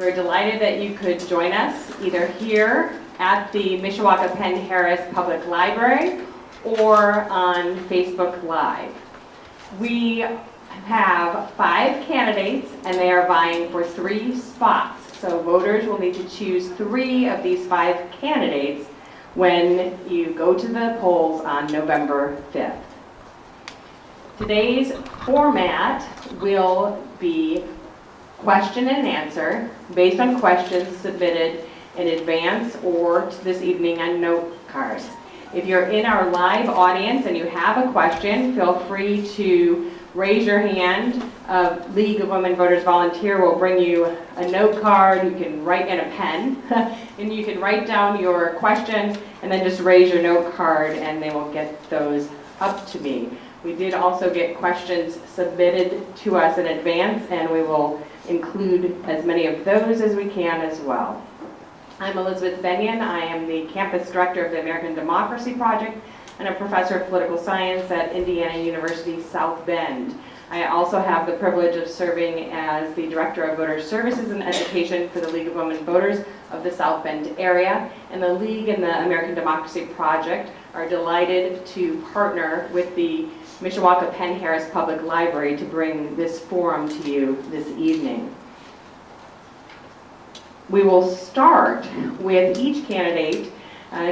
We're delighted that you could join us either here at the Mishawaka Penn Harris Public Library or on Facebook Live. We have 5 candidates and they are vying for 3 spots. So voters will need to choose 3 of these 5 candidates when you go to the polls on November 5th. Today's format will be question and answer based on questions submitted in advance or this evening on note cards. If you're in our live audience and you have a question, feel free to raise your hand. League of Women Voters Volunteer will bring you a note card. You can write in a pen and you can write down your question and then just raise your note card and they will get those up to me. We did also get questions submitted to us in advance and we will include as many of those as we can as well. I'm Elizabeth Benyon. I am the campus director of the American Democracy Project and a professor of political science at Indiana University South Bend. I also have the privilege of serving as the director of voter services and education for the League of Women Voters of the South Bend area. And the League and the American Democracy Project are delighted to partner with the Mishawaka Penn Harris Public Library to bring this forum to you this evening. We will start with each candidate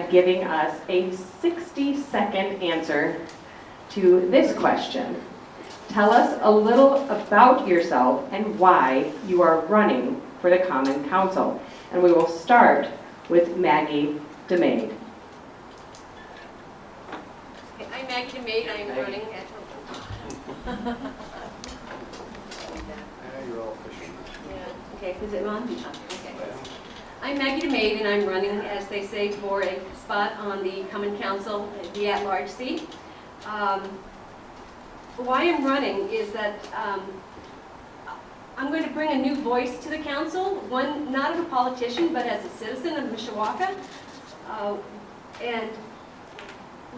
giving us a 60-second answer to this question. Tell us a little about yourself and why you are running for the Common Council. And we will start with Maggie DeMaegd. I'm Maggie DeMaegd. I'm running at... You're all fishing. Yeah. Okay, is it on? Okay. I'm Maggie DeMaegd, and I'm running, as they say, for a spot on the Common Council, the at-large seat. Why I'm running is that I'm going to bring a new voice to the council, one not as a politician, but as a citizen of Mishawaka. And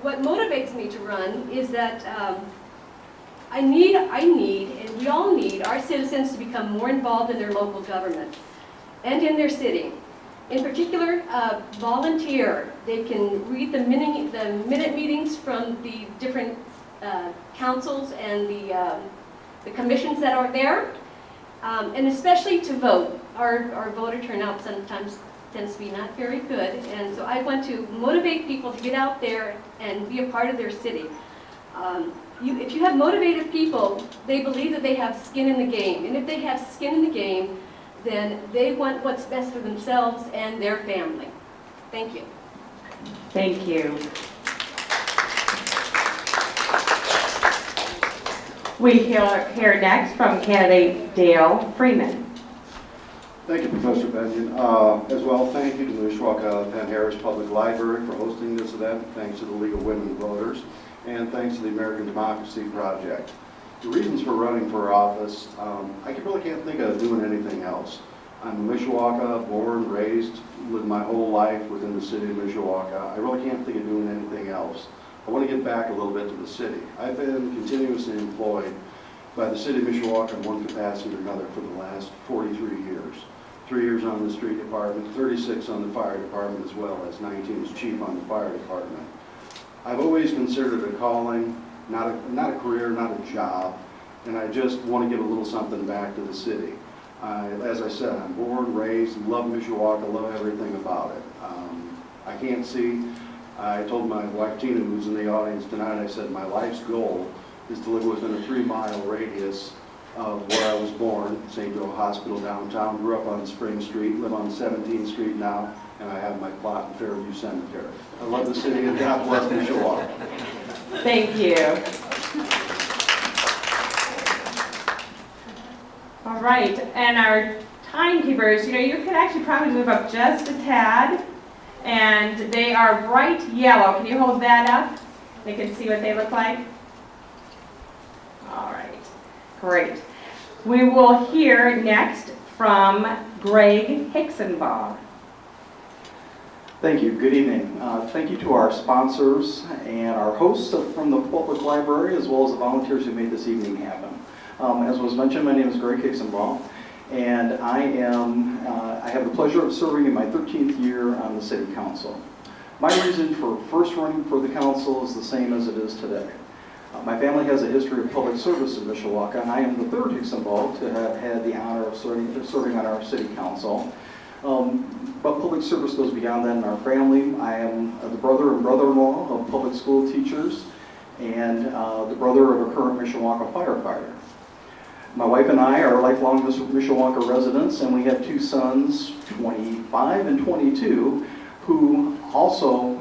what motivates me to run is that I need, and we all need, our citizens to become more involved in their local government and in their city. In particular, volunteer. They can read the minute meetings from the different councils and the commissions that are there, and especially to vote. Our voter turnout sometimes tends to be not very good, and so I want to motivate people to get out there and be a part of their city. If you have motivated people, they believe that they have skin in the game, and if they have skin in the game, then they want what's best for themselves and their family. Thank you. Thank you. We hear next from candidate Dale Freeman. Thank you, Professor Benyon. As well, thank you to the Mishawaka Penn Harris Public Library for hosting this event. Thanks to the League of Women Voters, and thanks to the American Democracy Project. The reasons for running for office, I really can't think of doing anything else. I'm a Mishawaka, born, raised, lived my whole life within the city of Mishawaka. I really can't think of doing anything else. I want to get back a little bit to the city. I've been continuously employed by the city of Mishawaka in one capacity or another for the last 43 years. 3 years on the street department, 36 on the fire department, as well as 19 as chief on the fire department. I've always considered it a calling, not a career, not a job, and I just want to give a little something back to the city. As I said, I'm born, raised, love Mishawaka, love everything about it. I can't see. I told my wife Tina, who's in the audience tonight, I said my life's goal is to live within a 3-mile radius of where I was born, St. Joe Hospital downtown, grew up on Spring Street, live on 17th Street now, and I have my plot in Fairview Cemetery. I love the city and God bless Mishawaka. Thank you. All right, and our timekeepers, you could actually probably move up just a tad, and they are bright yellow. Can you hold that up? They can see what they look like. All right, great. We will hear next from Gregg Hixenbaugh. Thank you. Good evening. Thank you to our sponsors and our hosts from the Public Library, as well as the volunteers who made this evening happen. As was mentioned, my name is Gregg Hixenbaugh, and I am have the pleasure of serving in my 13th year on the City Council. My reason for first running for the council is the same as it is today. My family has a history of public service in Mishawaka, and I am the third Hixenbaugh to have had the honor of serving on our City Council. But public service goes beyond that in our family. I am the brother and brother-in-law of public school teachers and the brother of a current Mishawaka firefighter. My wife and I are lifelong Mishawaka residents, and we have two sons, 25 and 22, who also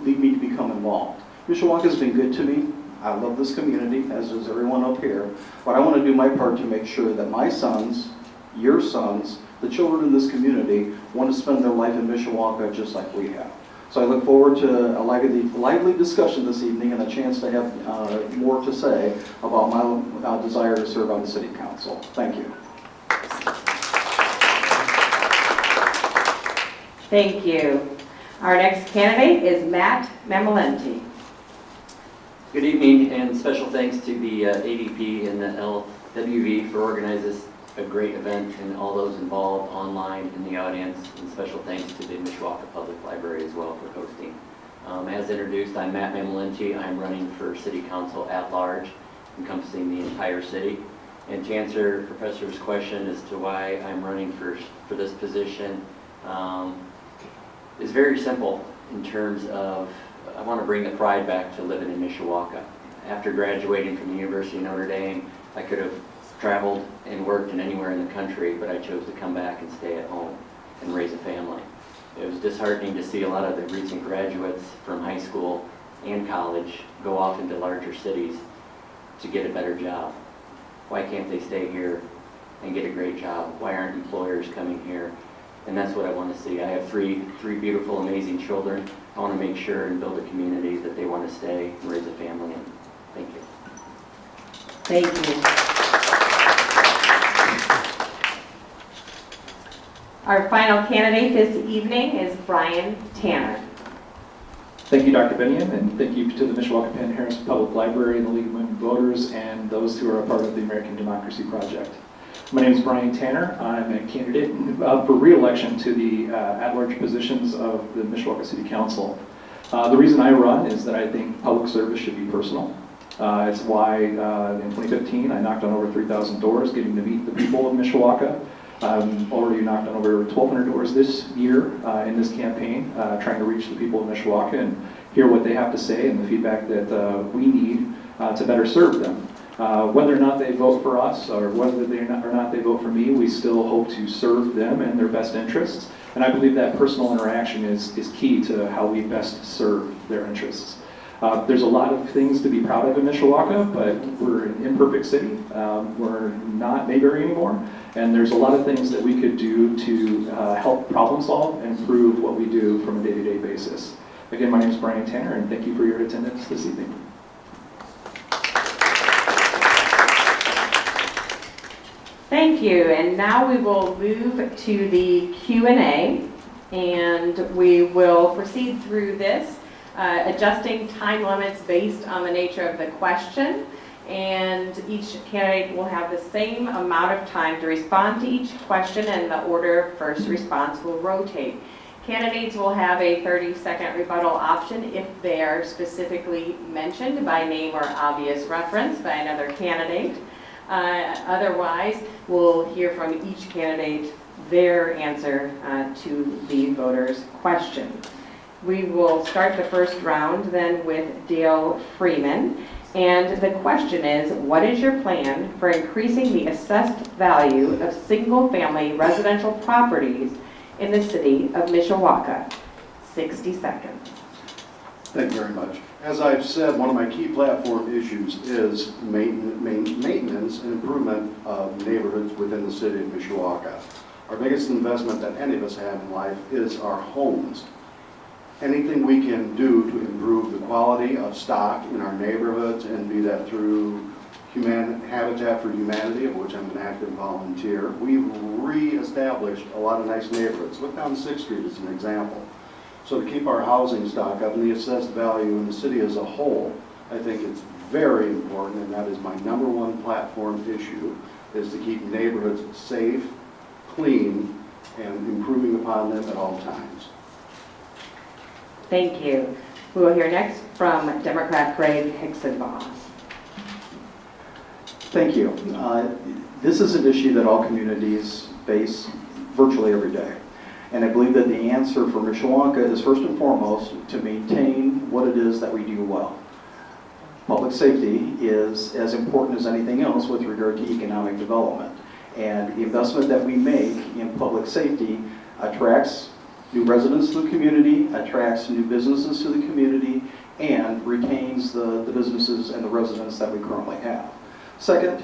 lead me to become involved. Mishawaka has been good to me. I love this community, as does everyone up here. But I want to do my part to make sure that my sons, your sons, the children in this community want to spend their life in Mishawaka just like we have. So I look forward to a lively discussion this evening and a chance to have more to say about my desire to serve on the City Council. Thank you. Thank you. Our next candidate is Matt Mammolenti. Good evening, and special thanks to the ADP and the LWV for organizing a great event, and all those involved online in the audience, and special thanks to the Mishawaka Public Library as well for hosting. As introduced, I'm Matt Mammolenti. I'm running for City Council at large, encompassing the entire city. And to answer Professor's question as to why I'm running for this position is very simple in terms of I want to bring the pride back to living in Mishawaka. After graduating from the University of Notre Dame, I could have traveled and worked in anywhere in the country, but I chose to come back and stay at home and raise a family. It was disheartening to see a lot of the recent graduates from high school and college go off into larger cities to get a better job. Why can't they stay here and get a great job? Why aren't employers coming here? And that's what I want to see. I have three beautiful, amazing children. I want to make sure and build a community that they want to stay and raise a family in. Thank you. Thank you. Our final candidate this evening is Bryan Tanner. Thank you, Dr. Binion, and thank you to the Mishawaka Penn Harris Public Library, the League of Women Voters, and those who are a part of the American Democracy Project. My name is Bryan Tanner. I'm a candidate for re-election to the at-large positions of the Mishawaka City Council. The reason I run is that I think public service should be personal. It's why in 2015 I knocked on over 3,000 doors getting to meet the people of Mishawaka. Already knocked on over 1,200 doors this year in this campaign, trying to reach the people of Mishawaka and hear what they have to say and the feedback that we need to better serve them. Whether or not they vote for us or whether or not they vote for me, we still hope to serve them and their best interests. And I believe that personal interaction is key to how we best serve their interests. There's a lot of things to be proud of in Mishawaka, but we're an imperfect city. We're not Mayberry anymore. And there's a lot of things that we could do to help problem solve and improve what we do from a day-to-day basis. Again, my name is Bryan Tanner, and thank you for your attendance this evening. Thank you, and now we will move to the Q&A, and we will proceed through this, adjusting time limits based on the nature of the question, and each candidate will have the same amount of time to respond to each question, and the order of first response will rotate. Candidates will have a 30-second rebuttal option if they are specifically mentioned by name or obvious reference by another candidate. Otherwise, we'll hear from each candidate their answer to the voter's question. We will start the first round then with Dale Freeman. And the question is, what is your plan for increasing the assessed value of single-family residential properties in the city of Mishawaka? 60 seconds. Thank you very much. As I've said, one of my key platform issues is maintenance and improvement of neighborhoods within the city of Mishawaka. Our biggest investment that any of us have in life is our homes. Anything we can do to improve the quality of stock in our neighborhoods, and be that through Habitat for Humanity, of which I'm an active volunteer. We've re-established a lot of nice neighborhoods. Look down 6th Street as an example. So to keep our housing stock up and the assessed value in the city as a whole, I think it's very important, and that is my #1 platform issue, is to keep neighborhoods safe, clean, and improving upon them at all times. Thank you. We will hear next from Democrat Gregg Hixenbaugh. Thank you. This is an issue that all communities face virtually every day. And I believe that the answer for Mishawaka is first and foremost to maintain what it is that we do well. Public safety is as important as anything else with regard to economic development. And the investment that we make in public safety attracts new residents to the community, attracts new businesses to the community, and retains the businesses and the residents that we currently have. Second,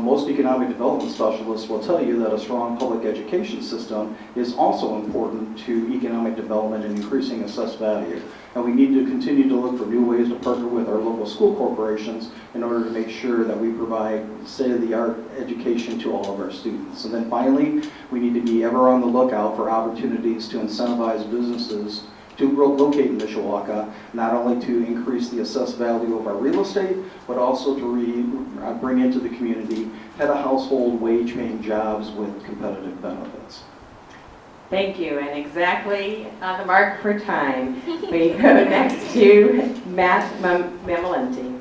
most economic development specialists will tell you that a strong public education system is also important to economic development and increasing assessed value. And we need to continue to look for new ways to partner with our local school corporations in order to make sure that we provide state-of-the-art education to all of our students. And then finally, we need to be ever on the lookout for opportunities to incentivize businesses to locate in Mishawaka, not only to increase the assessed value of our real estate, but also to bring into the community head of household wage-paying jobs with competitive benefits. Thank you, and exactly on the mark for time. We go next to Matt Mammolenti.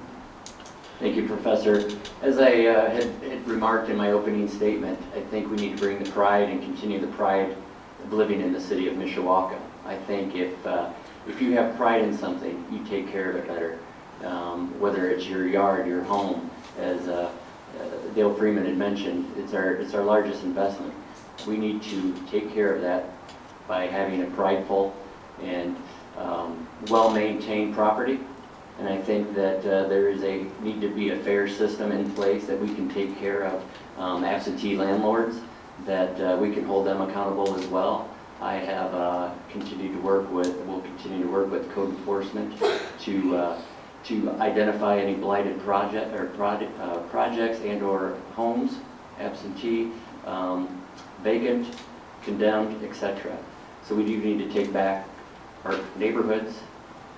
Thank you, Professor. As I had remarked in my opening statement, I think we need to bring the pride and continue the pride of living in the city of Mishawaka. I think if you have pride in something, you take care of it better. Whether it's your yard, your home, as Dale Freeman had mentioned, it's our largest investment. We need to take care of that by having a prideful and well-maintained property. And I think that there is need to be a fair system in place that we can take care of absentee landlords, that we can hold them accountable as well. I have will continue to work with code enforcement to identify any blighted projects and/or homes, absentee, vacant, condemned, etc. So we do need to take back our neighborhoods.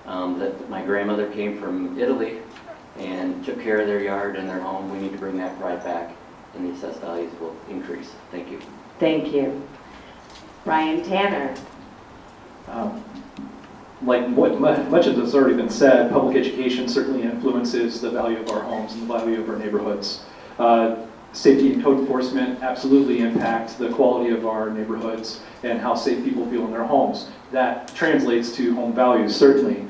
That my grandmother came from Italy and took care of their yard and their home. We need to bring that pride back, and the assessed values will increase. Thank you. Thank you. Bryan Tanner. Like much of this has already been said, public education certainly influences the value of our homes and the value of our neighborhoods. Safety and code enforcement absolutely impact the quality of our neighborhoods and how safe people feel in their homes. That translates to home values, certainly.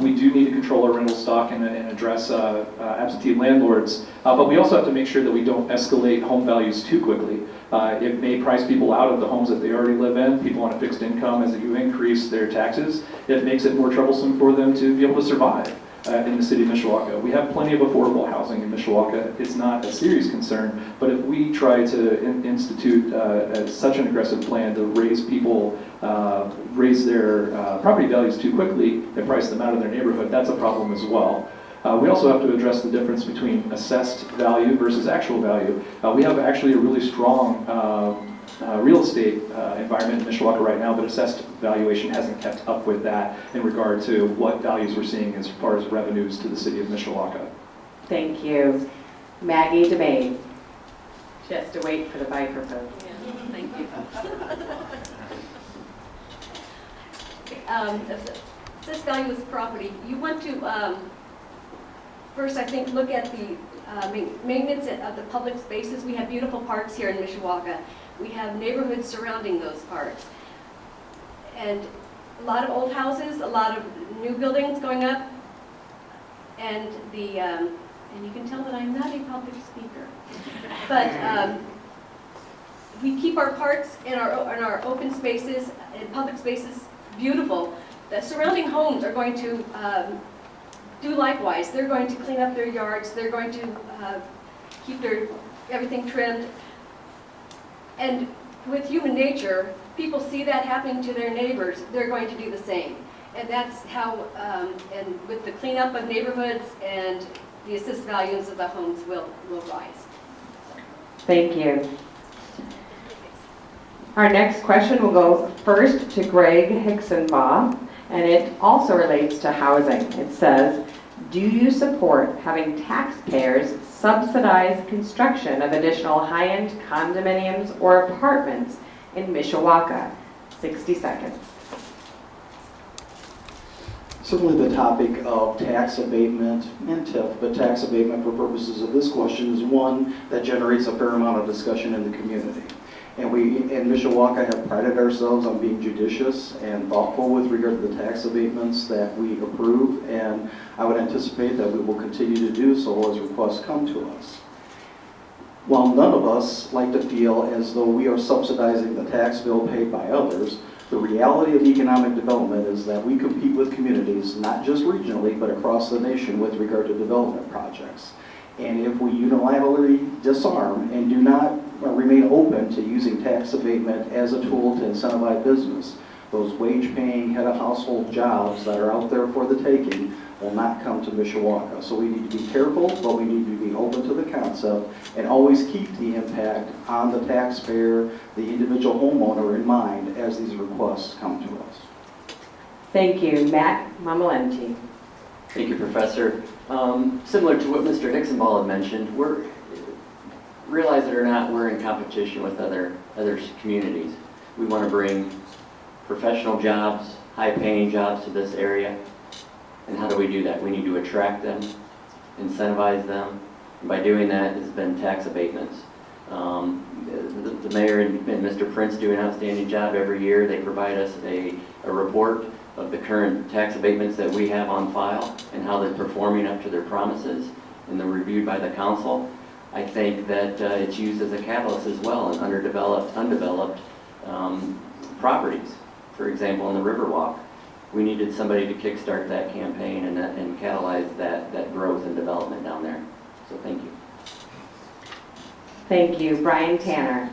We do need to control our rental stock and address absentee landlords, but we also have to make sure that we don't escalate home values too quickly. It may price people out of the homes that they already live in. People on a fixed income, as you increase their taxes, it makes it more troublesome for them to be able to survive in the city of Mishawaka. We have plenty of affordable housing in Mishawaka. It's not a serious concern, but if we try to institute such an aggressive plan to raise their property values too quickly and price them out of their neighborhood, that's a problem as well. We also have to address the difference between assessed value versus actual value. We have actually a really strong real estate environment in Mishawaka right now, but assessed valuation hasn't kept up with that in regard to what values we're seeing as far as revenues to the city of Mishawaka. Thank you. Maggie DeMaegd. She has to wait for the microphone. Yeah, thank you. This value is property. You want to first, I think, look at the maintenance of the public spaces. We have beautiful parks here in Mishawaka. We have neighborhoods surrounding those parks. And a lot of old houses, a lot of new buildings going up. And and you can tell that I'm not a public speaker. But we keep our parks and our open spaces and public spaces beautiful. The surrounding homes are going to do likewise. They're going to clean up their yards. They're going to keep everything trimmed. And with human nature, people see that happening to their neighbors. They're going to do the same. And that's how, and with the cleanup of neighborhoods and the assessed values of the homes will rise. Thank you. Our next question will go first to Gregg Hixenbaugh, and it also relates to housing. It says, do you support having taxpayers subsidize construction of additional high-end condominiums or apartments in Mishawaka. 60 seconds. Certainly the topic of tax abatement and TIF, but tax abatement for purposes of this question is one that generates a fair amount of discussion in the community. And we in Mishawaka have prided ourselves on being judicious and thoughtful with regard to the tax abatements that we approve, and I would anticipate that we will continue to do so as requests come to us. While none of us like to feel as though we are subsidizing the tax bill paid by others, the reality of economic development is that we compete with communities, not just regionally, but across the nation with regard to development projects. And if we unilaterally disarm and do not remain open to using tax abatement as a tool to incentivize business, those wage-paying, head-of-household jobs that are out there for the taking will not come to Mishawaka. So we need to be careful, but we need to be open to the concept and always keep the impact on the taxpayer, the individual homeowner in mind as these requests come to us. Thank you. Matt Mammolenti. Thank you, Professor. Similar to what Mr. Hixenbaugh had mentioned, realize it or not, we're in competition with other communities. We want to bring professional jobs, high-paying jobs to this area. And how do we do that? We need to attract them, incentivize them, and by doing that, it's been tax abatements. The mayor and Mr. Prince do an outstanding job every year. They provide us a report of the current tax abatements that we have on file and how they're performing up to their promises, and they're reviewed by the council. I think that it's used as a catalyst as well in undeveloped properties. For example, in the Riverwalk, we needed somebody to kickstart that campaign and catalyze that growth and development down there. So thank you. Thank you. Bryan Tanner.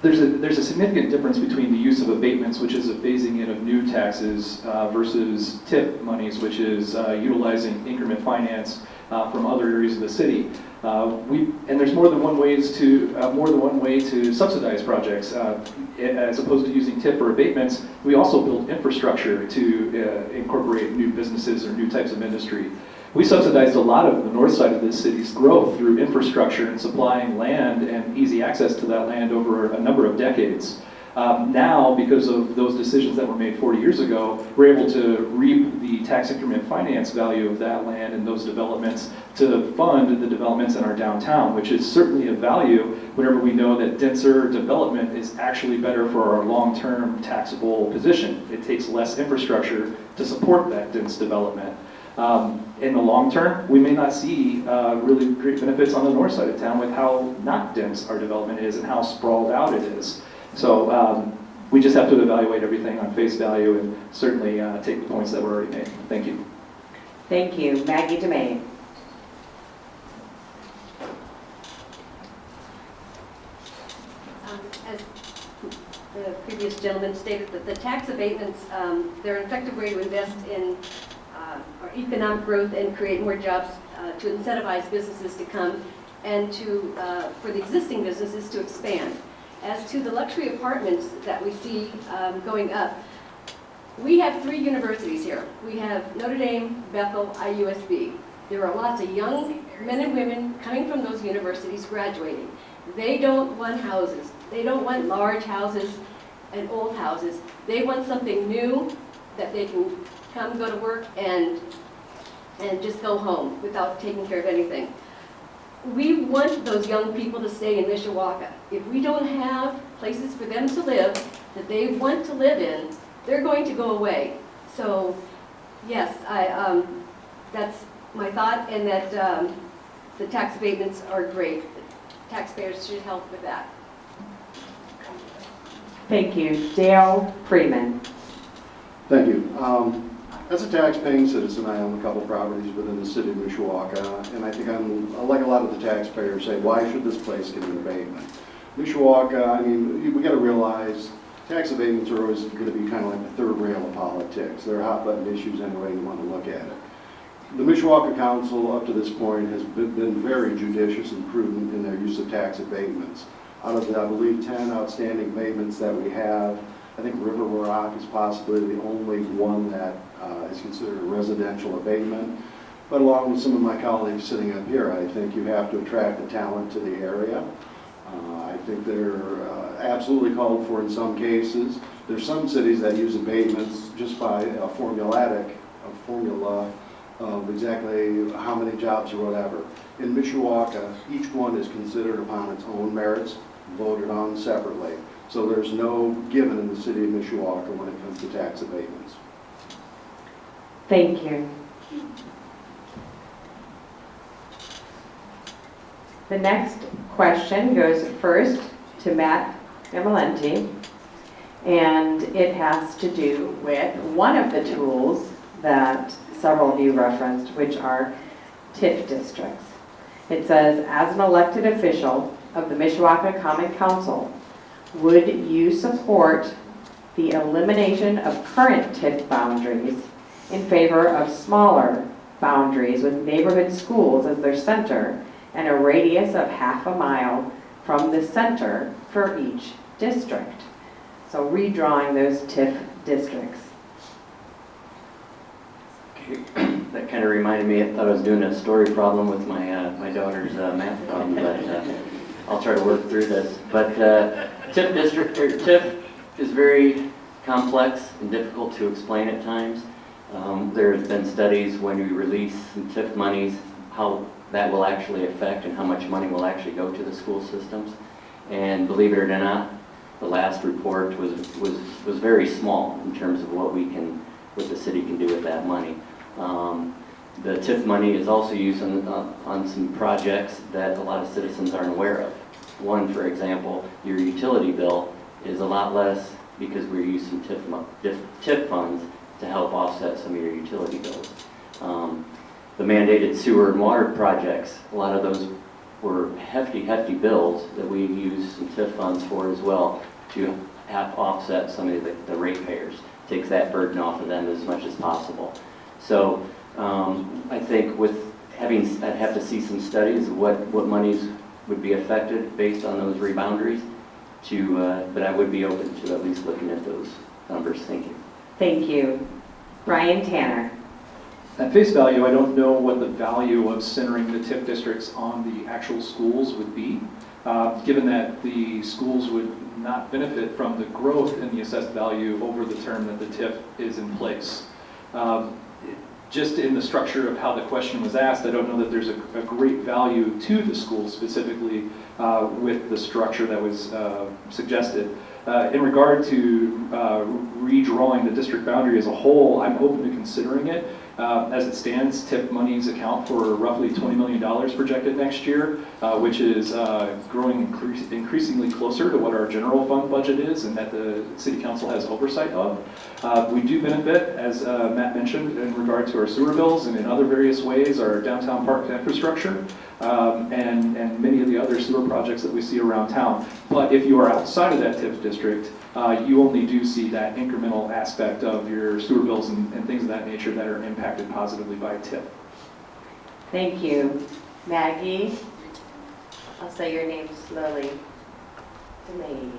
There's a significant difference between the use of abatements, which is a phasing in of new taxes, versus TIP monies, which is utilizing increment finance from other areas of the city. And there's more than one way to subsidize projects. As opposed to using TIP or abatements, we also build infrastructure to incorporate new businesses or new types of industry. We subsidized a lot of the north side of this city's growth through infrastructure and supplying land and easy access to that land over a number of decades. Now, because of those decisions that were made 40 years ago, we're able to reap the tax increment finance value of that land and those developments to fund the developments in our downtown, which is certainly a value whenever we know that denser development is actually better for our long-term taxable position. It takes less infrastructure to support that dense development. In the long term, we may not see really great benefits on the north side of town with how not dense our development is and how sprawled out it is. So we just have to evaluate everything on face value and certainly take the points that were already made. Thank you. Thank you. Maggie DeMaegd. As the previous gentleman stated, that the tax abatements, they're an effective way to invest in our economic growth and create more jobs to incentivize businesses to come and to for the existing businesses to expand. As to the luxury apartments that we see going up, we have 3 universities here. We have Notre Dame, Bethel, IUSB. There are lots of young men and women coming from those universities graduating. They don't want houses. They don't want large houses and old houses. They want something new that they can come, go to work, and just go home without taking care of anything. We want those young people to stay in Mishawaka. If we don't have places for them to live that they want to live in, they're going to go away. So, yes, that's my thought, and that the tax abatements are great. The taxpayers should help with that. Thank you. Dale Freeman. Thank you. As a tax-paying citizen, I own a couple properties within the city of Mishawaka, and I think like a lot of the taxpayers say, why should this place get an abatement? Mishawaka, I mean, we got to realize tax abatements are always going to be kind of like the third rail of politics. They're hot-button issues any way you want to look at it. The Mishawaka Council, up to this point, has been very judicious and prudent in their use of tax abatements. Out of the, I believe, 10 outstanding abatements that we have, I think Riverwalk is possibly the only one that is considered a residential abatement. But along with some of my colleagues sitting up here, I think you have to attract the talent to the area. I think they're absolutely called for in some cases. There's some cities that use abatements just by a formula of exactly how many jobs or whatever. In Mishawaka, each one is considered upon its own merits, voted on separately. So there's no given in the city of Mishawaka when it comes to tax abatements. Thank you. The next question goes first to Matt Mammolenti, and it has to do with one of the tools that several of you referenced, which are TIF districts. It says, as an elected official of the Mishawaka Common Council, would you support the elimination of current TIF boundaries in favor of smaller boundaries with neighborhood schools as their center and a radius of half a mile from the center for each district? So redrawing those TIF districts. That kind of reminded me, I thought I was doing a story problem with my daughter's math problem, but I'll try to work through this. But TIF is very complex and difficult to explain at times. There have been studies when we release some TIF monies, how that will actually affect and how much money will actually go to the school systems. And believe it or not, the last report was very small in terms of what the city can do with that money. The TIF money is also used on some projects that a lot of citizens aren't aware of. One, for example, your utility bill is a lot less because we're using TIF funds to help offset some of your utility bills. The mandated sewer and water projects, a lot of those were hefty bills that we use some TIF funds for as well to have offset some of the ratepayers. Takes that burden off of them as much as possible. So I think I'd have to see some studies of what monies would be affected based on those reboundaries, but I would be open to at least looking at those numbers. Thank you. Thank you. Bryan Tanner. At face value, I don't know what the value of centering the TIF districts on the actual schools would be, given that the schools would not benefit from the growth in the assessed value over the term that the TIF is in place. Just in the structure of how the question was asked, I don't know that there's a great value to the school specifically with the structure that was suggested. In regard to redrawing the district boundary as a whole, I'm open to considering it. As it stands, TIF monies account for roughly $20 million projected next year, which is growing increasingly closer to what our general fund budget is and that the City Council has oversight of. We do benefit, as Matt mentioned, in regard to our sewer bills and in other various ways, our downtown park infrastructure, and many of the other sewer projects that we see around town. But if you are outside of that TIF district, you only do see that incremental aspect of your sewer bills and things of that nature that are impacted positively by TIF. Thank you. Maggie, I'll say your name slowly. DeMaegd.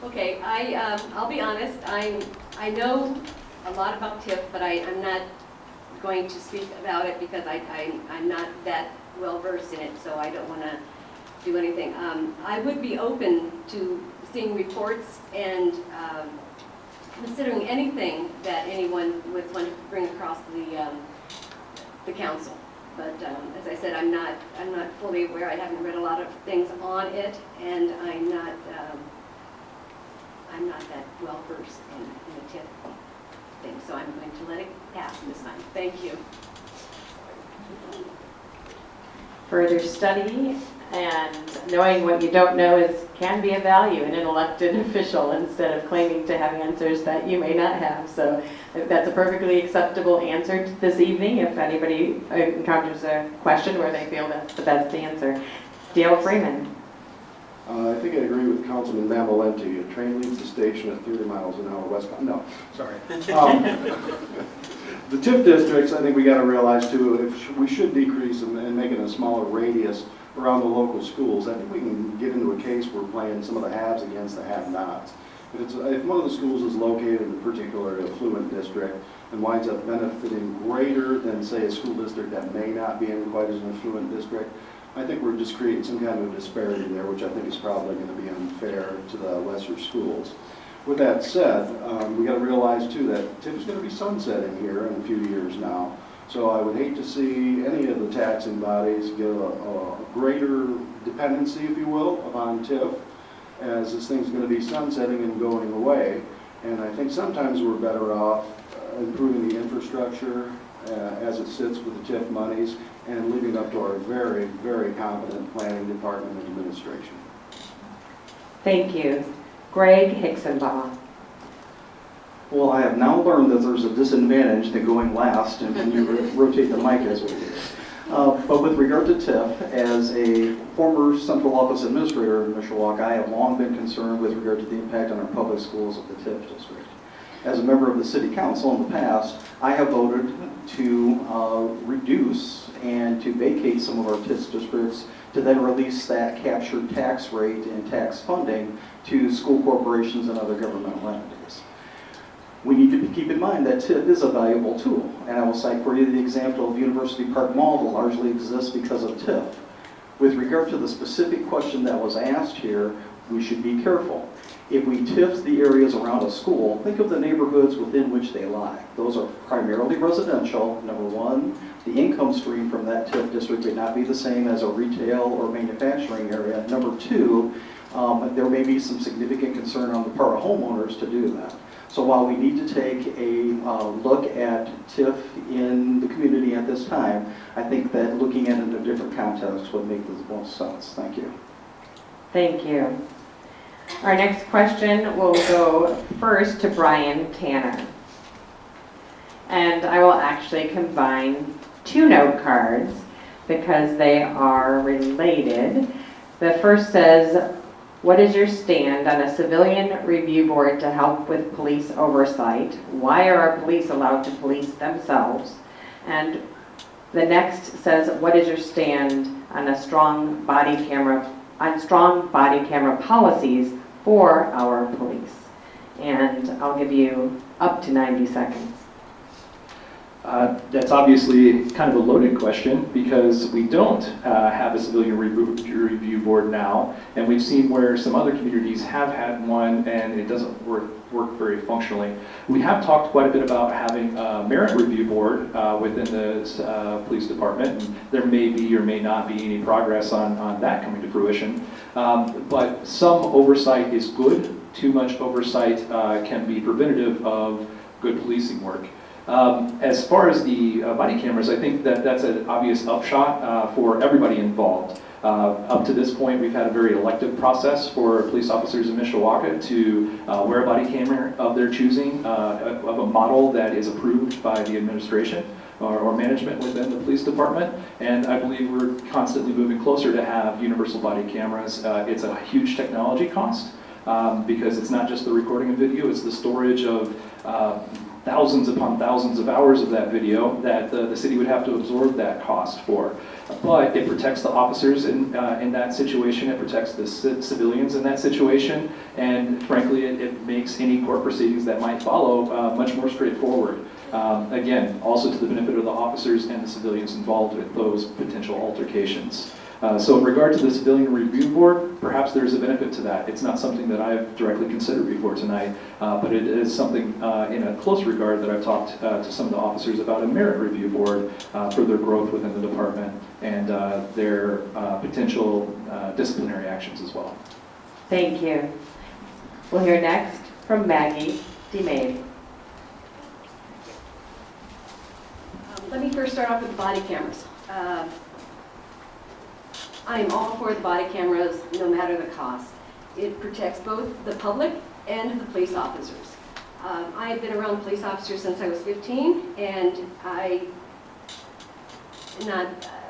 Okay, I'll be honest, I know a lot about TIF, but I'm not going to speak about it because I'm not that well versed in it, so I don't want to do anything. I would be open to seeing reports and considering anything that anyone would want to bring across the council. But as I said, I'm not fully aware. I haven't read a lot of things on it, and I'm not that well versed in the TIF thing. So I'm going to let it pass this time. Thank you. Further study and knowing what you don't know can be a value in an elected official instead of claiming to have answers that you may not have. So that's a perfectly acceptable answer this evening if anybody encounters a question where they feel that's the best answer. Dale Freeman. I think I agree with Councilman Mammolenti. A train leaves the station at 30 miles an hour westbound. No, sorry. The TIF districts, I think we got to realize too, if we should decrease them and make it a smaller radius around the local schools. I think we can get into a case where we're playing some of the haves against the have-nots. If one of the schools is located in a particular affluent district and winds up benefiting greater than, say, a school district that may not be in quite as an affluent district, I think we're just creating some kind of disparity there, which I think is probably going to be unfair to the lesser schools. With that said, we got to realize too that TIF is going to be sunsetting here in a few years now. So I would hate to see any of the taxing bodies get a greater dependency, if you will, upon TIF, as this thing's going to be sunsetting and going away. And I think sometimes we're better off improving the infrastructure as it sits with the TIF monies and leaving up to our very, very competent planning department and administration. Thank you. Gregg Hixenbaugh. Well, I have now learned that there's a disadvantage to going last, and when you rotate the mic as we do. But with regard to TIF, as a former central office administrator in Mishawaka, I have long been concerned with regard to the impact on our public schools of the TIF district. As a member of the city council in the past, I have voted to reduce and to vacate some of our TIF districts to then release that captured tax rate and tax funding to school corporations and other governmental entities. We need to keep in mind that TIF is a valuable tool, and I will cite for you the example of University Park Mall that largely exists because of TIF. With regard to the specific question that was asked here, we should be careful. If we TIF the areas around a school, think of the neighborhoods within which they lie. Those are primarily residential, number one. The income stream from that TIF district may not be the same as a retail or manufacturing area. Number two, there may be some significant concern on the part of homeowners to do that. So while we need to take a look at TIF in the community at this time, I think that looking at it in a different context would make the most sense. Thank you. Thank you. Our next question will go first to Bryan Tanner. And I will actually combine two note cards because they are related. The first says, what is your stand on a civilian review board to help with police oversight? Why are our police allowed to police themselves? And the next says, what is your stand on strong body camera policies for our police? And I'll give you up to 90 seconds. That's obviously kind of a loaded question because we don't have a civilian review board now, and we've seen where some other communities have had one and it doesn't work very functionally. We have talked quite a bit about having a merit review board within the police department, and there may be or may not be any progress on that coming to fruition. But some oversight is good. Too much oversight can be preventative of good policing work. As far as the body cameras, I think that that's an obvious upshot for everybody involved. Up to this point, we've had a very elective process for police officers in Mishawaka to wear a body camera of their choosing, of a model that is approved by the administration or management within the police department. And I believe we're constantly moving closer to have universal body cameras. It's a huge technology cost because it's not just the recording of video, it's the storage of thousands upon thousands of hours of that video that the city would have to absorb that cost for. But it protects the officers in that situation, it protects the civilians in that situation, and frankly it makes any court proceedings that might follow much more straightforward. Again, also to the benefit of the officers and the civilians involved with those potential altercations. So in regard to the Civilian Review Board, perhaps there's a benefit to that. It's not something that I've directly considered before tonight, but it is something in a close regard that I've talked to some of the officers about a merit review board for their growth within the department and their potential disciplinary actions as well. Thank you. We'll hear next from Maggie DeMaegd. Let me first start off with the body cameras. I am all for the body cameras, no matter the cost. It protects both the public and the police officers. I have been around police officers since I was 15, and I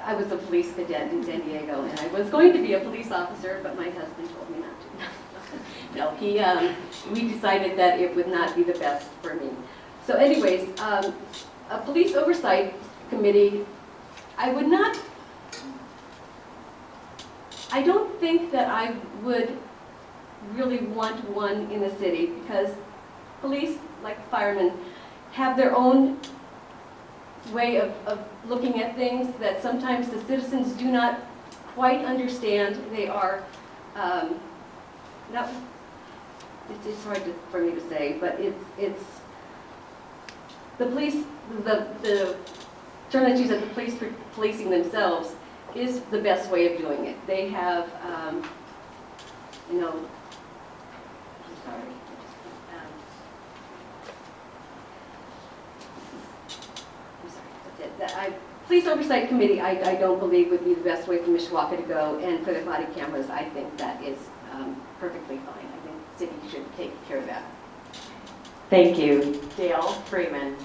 was a police cadet in San Diego, and I was going to be a police officer, but my husband told me not to. No, we decided that it would not be the best for me. So anyways, a police oversight committee, I don't think that I would really want one in the city because police, like firemen, have their own way of looking at things that sometimes the citizens do not quite understand. They are, not, it's hard for me to say, but it's the police, the term that's used as the police policing themselves is the best way of doing it. They have, you know, I'm sorry. I'm sorry, that's it. Police Oversight Committee, I don't believe would be the best way for Mishawaka to go, and for the body cameras, I think that is perfectly fine. I think the city should take care of that. Thank you. Dale Freeman.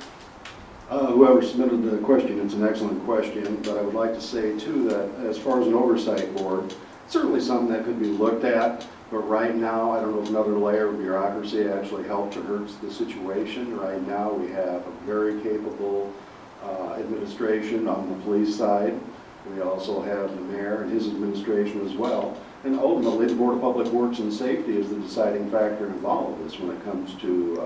Whoever submitted the question, it's an excellent question, but I would like to say too that as far as an oversight board, certainly something that could be looked at, but right now, I don't know if another layer of bureaucracy actually helps or hurts the situation. Right now, we have a very capable administration on the police side. We also have the mayor and his administration as well. And ultimately, the Board of Public Works and Safety is the deciding factor in all of this when it comes to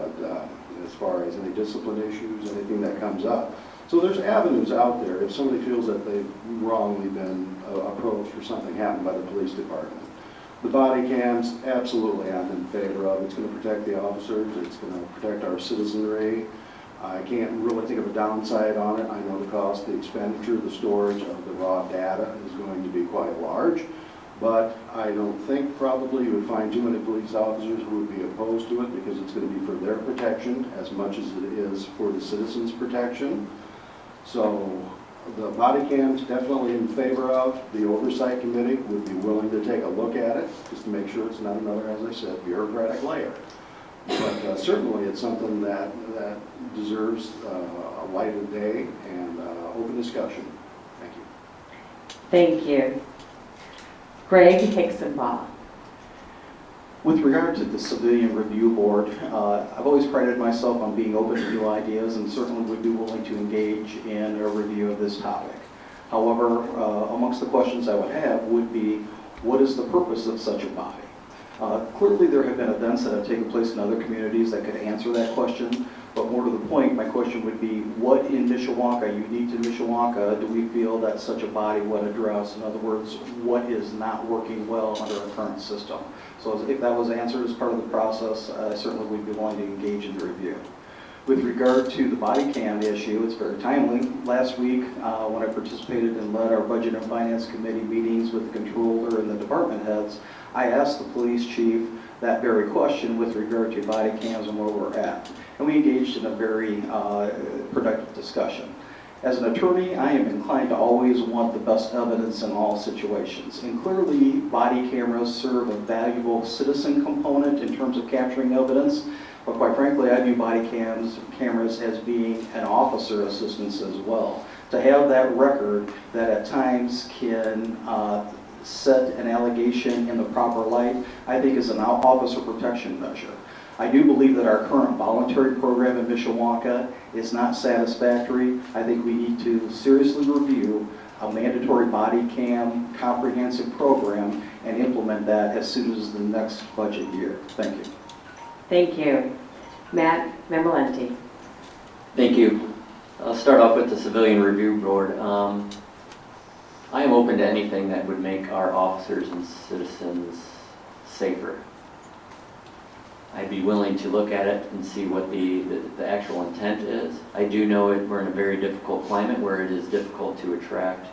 as far as any discipline issues, anything that comes up. So there's avenues out there if somebody feels that they've wrongly been approached or something happened by the police department. The body cams, absolutely I'm in favor of. It's going to protect the officers. It's going to protect our citizenry. I can't really think of a downside on it. I know the cost, the expenditure, the storage of the raw data is going to be quite large. But I don't think probably you would find too many police officers who would be opposed to it because it's going to be for their protection as much as it is for the citizens' protection. So the body cams definitely in favor of. The oversight committee would be willing to take a look at it just to make sure it's not another, as I said, bureaucratic layer. But certainly it's something that deserves a light of day and open discussion. Thank you. Thank you. Gregg Hixenbaugh. With regard to the Civilian Review Board, I've always prided myself on being open to new ideas and certainly would be willing to engage in a review of this topic. However, amongst the questions I would have would be, what is the purpose of such a body? Clearly there have been events that have taken place in other communities that could answer that question, but more to the point, my question would be, what in Mishawaka, unique to Mishawaka, do we feel that such a body would address? In other words, what is not working well under our current system? So if that was answered as part of the process, I certainly would be willing to engage in the review. With regard to the body cam issue, it's very timely. Last week, when I participated and led our Budget and Finance Committee meetings with the controller and the department heads, I asked the police chief that very question with regard to body cams and where we're at. And we engaged in a very productive discussion. As an attorney, I am inclined to always want the best evidence in all situations. And clearly, body cameras serve a valuable citizen component in terms of capturing evidence. But quite frankly, I view body cameras as being an officer assistance as well. To have that record that at times can set an allegation in the proper light, I think is an officer protection measure. I do believe that our current voluntary program in Mishawaka is not satisfactory. I think we need to seriously review a mandatory body cam comprehensive program and implement that as soon as the next budget year. Thank you. Thank you. Matt Mammolenti. Thank you. I'll start off with the Civilian Review Board. I am open to anything that would make our officers and citizens safer. I'd be willing to look at it and see what the actual intent is. I do know we're in a very difficult climate where it is difficult to attract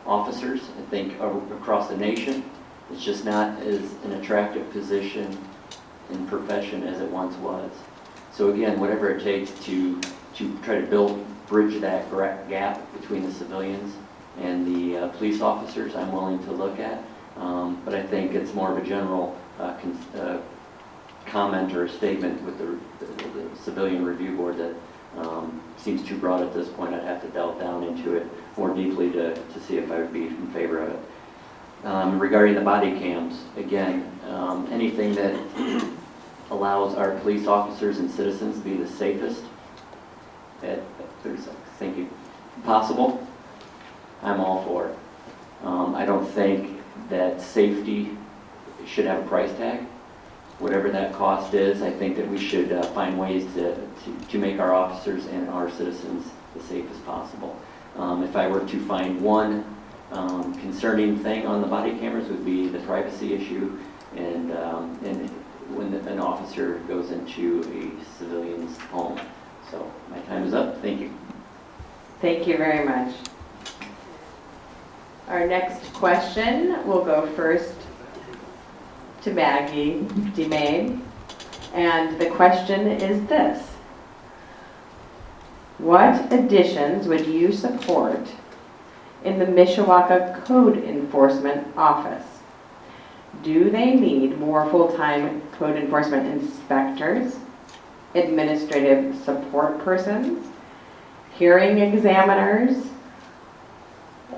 officers. I think across the nation, it's just not as an attractive position and profession as it once was. So again, whatever it takes to try to bridge that gap between the civilians and the police officers, I'm willing to look at. But I think it's more of a general comment or a statement with the Civilian Review Board that seems too broad at this point. I'd have to delve down into it more deeply to see if I would be in favor of it. Regarding the body cams, again, anything that allows our police officers and citizens to be the safest at 30 seconds, thank you, possible, I'm all for it. I don't think that safety should have a price tag. Whatever that cost is, I think that we should find ways to make our officers and our citizens the safest possible. If I were to find one Concerning thing on the body cameras would be the privacy issue and when an officer goes into a civilian's home. So my time is up. Thank you. Thank you very much. Our next question will go first to Maggie DeMaegd. And the question is this: what additions would you support in the Mishawaka Code Enforcement Office? Do they need more full-time code enforcement inspectors, administrative support persons, hearing examiners,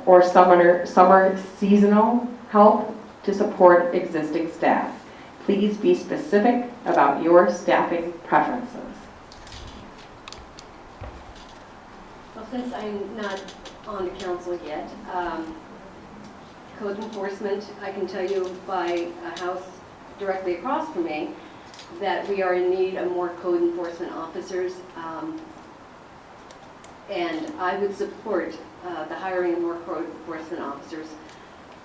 or summer seasonal help to support existing staff? Please be specific about your staffing preferences. Well, since I'm not on the council yet, code enforcement, I can tell you by a house directly across from me that we are in need of more code enforcement officers, and I would support the hiring of more code enforcement officers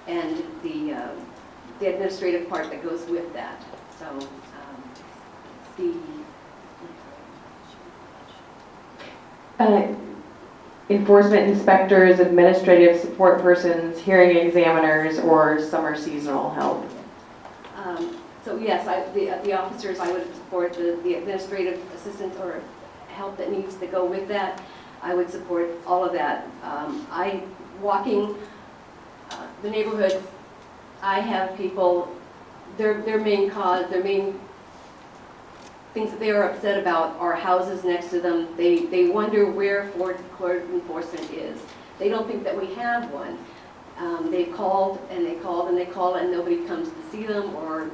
and the administrative part that goes with that. So Enforcement inspectors, administrative support persons, hearing examiners, or summer seasonal help. So yes, the officers, I would support the administrative assistant or help that needs to go with that. I would support all of that. Walking the neighborhoods, I have people, their main things that they are upset about are houses next to them. They wonder where code enforcement is. They don't think that we have one. They've called and they called and they call and nobody comes to see them, or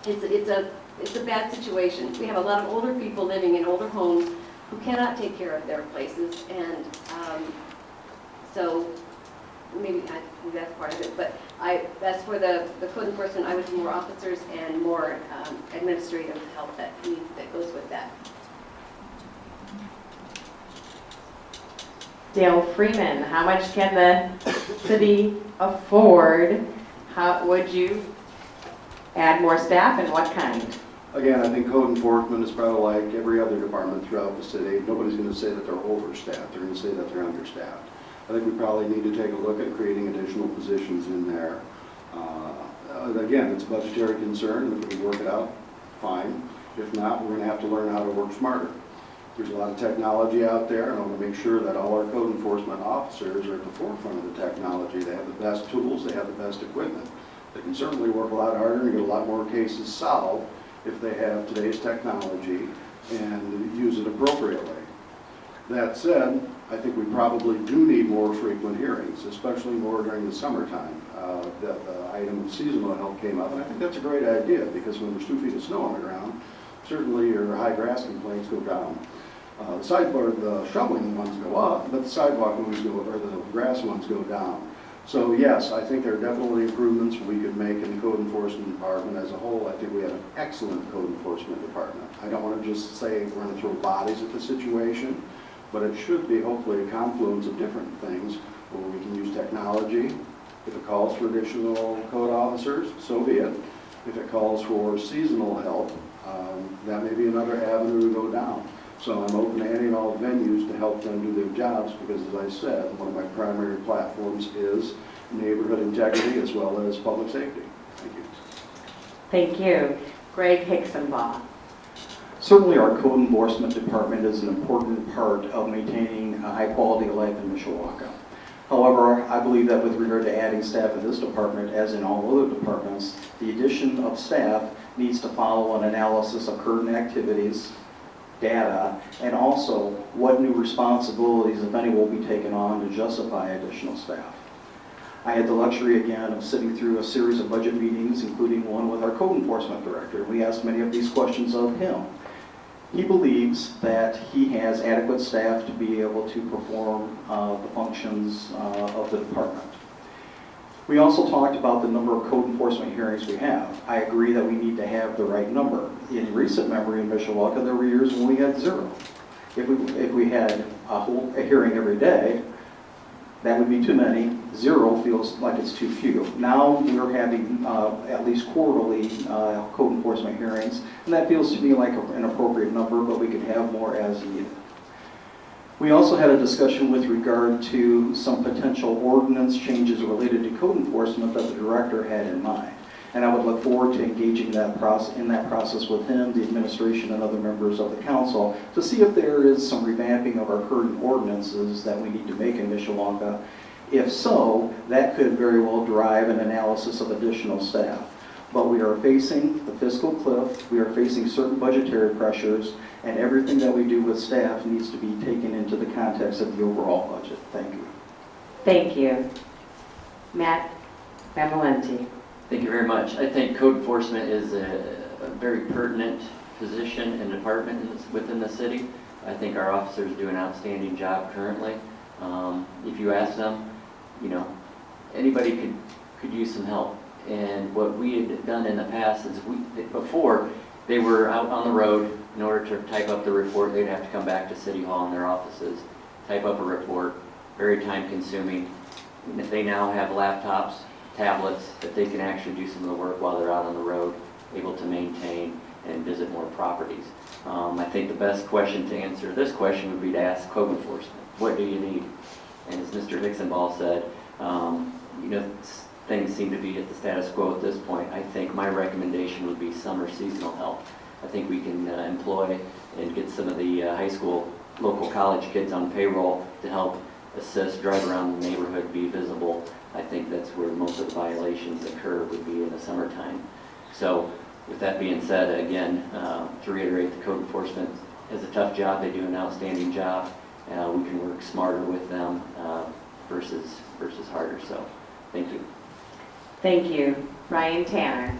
it's a bad situation. We have a lot of older people living in older homes who cannot take care of their places, and so maybe I think that's part of it. But that's for the code enforcement. I would do more officers and more administrative help that goes with that. Dale Freeman, how much can the city afford? How would you add more staff, and what kind? Again, I think code enforcement is probably like every other department throughout the city. Nobody's going to say that they're overstaffed. They're going to say that they're understaffed. I think we probably need to take a look at creating additional positions in there. Again, it's a budgetary concern, and if we can work it out, fine. If not, we're going to have to learn how to work smarter. There's a lot of technology out there, and I want to make sure that all our code enforcement officers are at the forefront of the technology. They have the best tools, they have the best equipment. They can certainly work a lot harder and get a lot more cases solved if they have today's technology and use it appropriately. That said, I think we probably do need more frequent hearings, especially more during the summertime. The item of seasonal help came up, and I think that's a great idea, because when there's 2 feet of snow on the ground, certainly your high grass complaints go down. The shoveling ones go up, but the sidewalk ones go, or the grass ones go down. So yes, I think there are definitely improvements we could make in the code enforcement department as a whole. I think we have an excellent code enforcement department. I don't want to just say we're going to throw bodies at the situation, but it should be hopefully a confluence of different things where we can use technology. If it calls for additional code officers, so be it. If it calls for seasonal help, that may be another avenue to go down. So I'm open to any and all venues to help them do their jobs, because as I said, one of my primary platforms is neighborhood integrity as well as public safety. Thank you. Thank you. Gregg Hixenbaugh. Certainly our code enforcement department is an important part of maintaining a high quality of life in Mishawaka. However, I believe that with regard to adding staff in this department, as in all other departments, the addition of staff needs to follow an analysis of current activities, data, and also what new responsibilities, if any, will be taken on to justify additional staff. I had the luxury again of sitting through a series of budget meetings, including one with our code enforcement director. We asked many of these questions of him. He believes that he has adequate staff to be able to perform the functions of the department. We also talked about the number of code enforcement hearings we have. I agree that we need to have the right number. In recent memory in Mishawaka, there were years when we had 0. If we had a hearing every day, that would be too many, 0 feels like it's too few. Now we're having at least quarterly code enforcement hearings, and that feels to me like an appropriate number, but we could have more as needed. We also had a discussion with regard to some potential ordinance changes related to code enforcement that the director had in mind. And I would look forward to engaging in that process with him, the administration, and other members of the council to see if there is some revamping of our current ordinances that we need to make in Mishawaka. If so, that could very well drive an analysis of additional staff. But we are facing the fiscal cliff, we are facing certain budgetary pressures, and everything that we do with staff needs to be taken into the context of the overall budget. Thank you. Thank you. Matt Mammolenti. Thank you very much. I think code enforcement is a very pertinent position and department within the city. I think our officers do an outstanding job currently. If you ask them, you know, anybody could use some help. And what we had done in the past is before they were out on the road. In order to type up the report, they'd have to come back to City Hall in their offices, type up a report, very time consuming. And if they now have laptops, tablets, that they can actually do some of the work while they're out on the road, able to maintain and visit more properties. I think the best question to answer this question would be to ask code enforcement, what do you need? And as Mr. Hixenbaugh said, you know, things seem to be at the status quo at this point. I think my recommendation would be summer seasonal help. I think we can employ and get some of the high school, local college kids on payroll to help assist, drive around the neighborhood, be visible. I think that's where most of the violations occur, would be in the summertime. So with that being said, again, to reiterate, the code enforcement is a tough job. They do an outstanding job. We can work smarter with them versus harder. So thank you. Thank you. Bryan Tanner.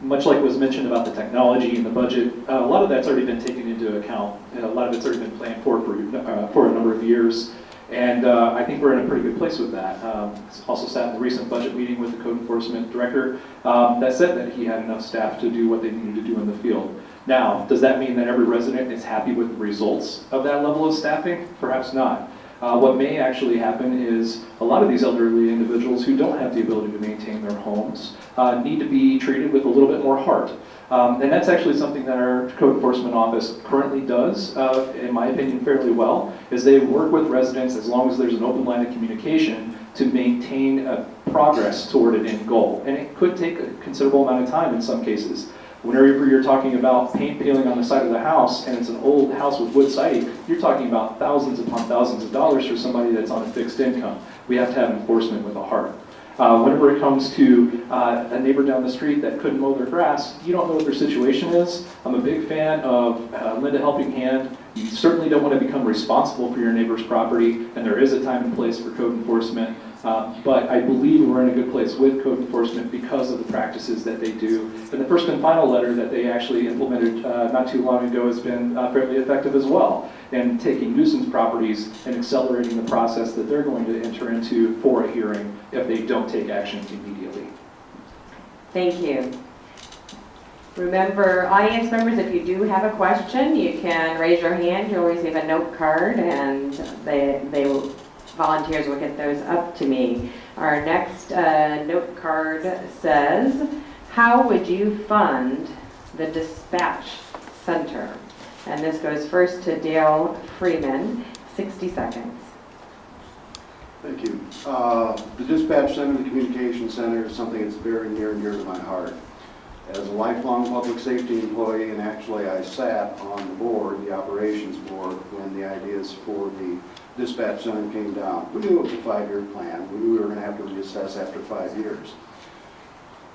Much like was mentioned about the technology and the budget, a lot of that's already been taken into account, and a lot of it's already been planned for a number of years. And I think we're in a pretty good place with that. Also sat in the recent budget meeting with the code enforcement director that said that he had enough staff to do what they needed to do in the field. Now, does that mean that every resident is happy with the results of that level of staffing? Perhaps not. What may actually happen is a lot of these elderly individuals who don't have the ability to maintain their homes need to be treated with a little bit more heart. And that's actually something that our code enforcement office currently does, in my opinion, fairly well, is they work with residents as long as there's an open line of communication to maintain progress toward an end goal. And it could take a considerable amount of time in some cases. Whenever you're talking about paint peeling on the side of the house and it's an old house with wood siding, you're talking about thousands upon thousands of dollars for somebody that's on a fixed income. We have to have enforcement with a heart. Whenever it comes to a neighbor down the street that couldn't mow their grass, you don't know what their situation is. I'm a big fan of lend a helping hand. You certainly don't want to become responsible for your neighbor's property, and there is a time and place for code enforcement. But I believe we're in a good place with code enforcement because of the practices that they do. And the first and final letter that they actually implemented not too long ago has been fairly effective as well in taking nuisance properties and accelerating the process that they're going to enter into for a hearing if they don't take action immediately. Thank you. Remember, audience members, if you do have a question, you can raise your hand. You'll receive a note card, and volunteers will get those up to me. Our next note card says, how would you fund the dispatch center? And this goes first to Dale Freeman, 60 seconds. Thank you. The dispatch center, the communication center is something that's very near and dear to my heart. As a lifelong public safety employee, and actually I sat on the board, the operations board, when the ideas for the dispatch center came down. We knew it was a 5-year plan. We knew we were going to have to reassess after 5 years.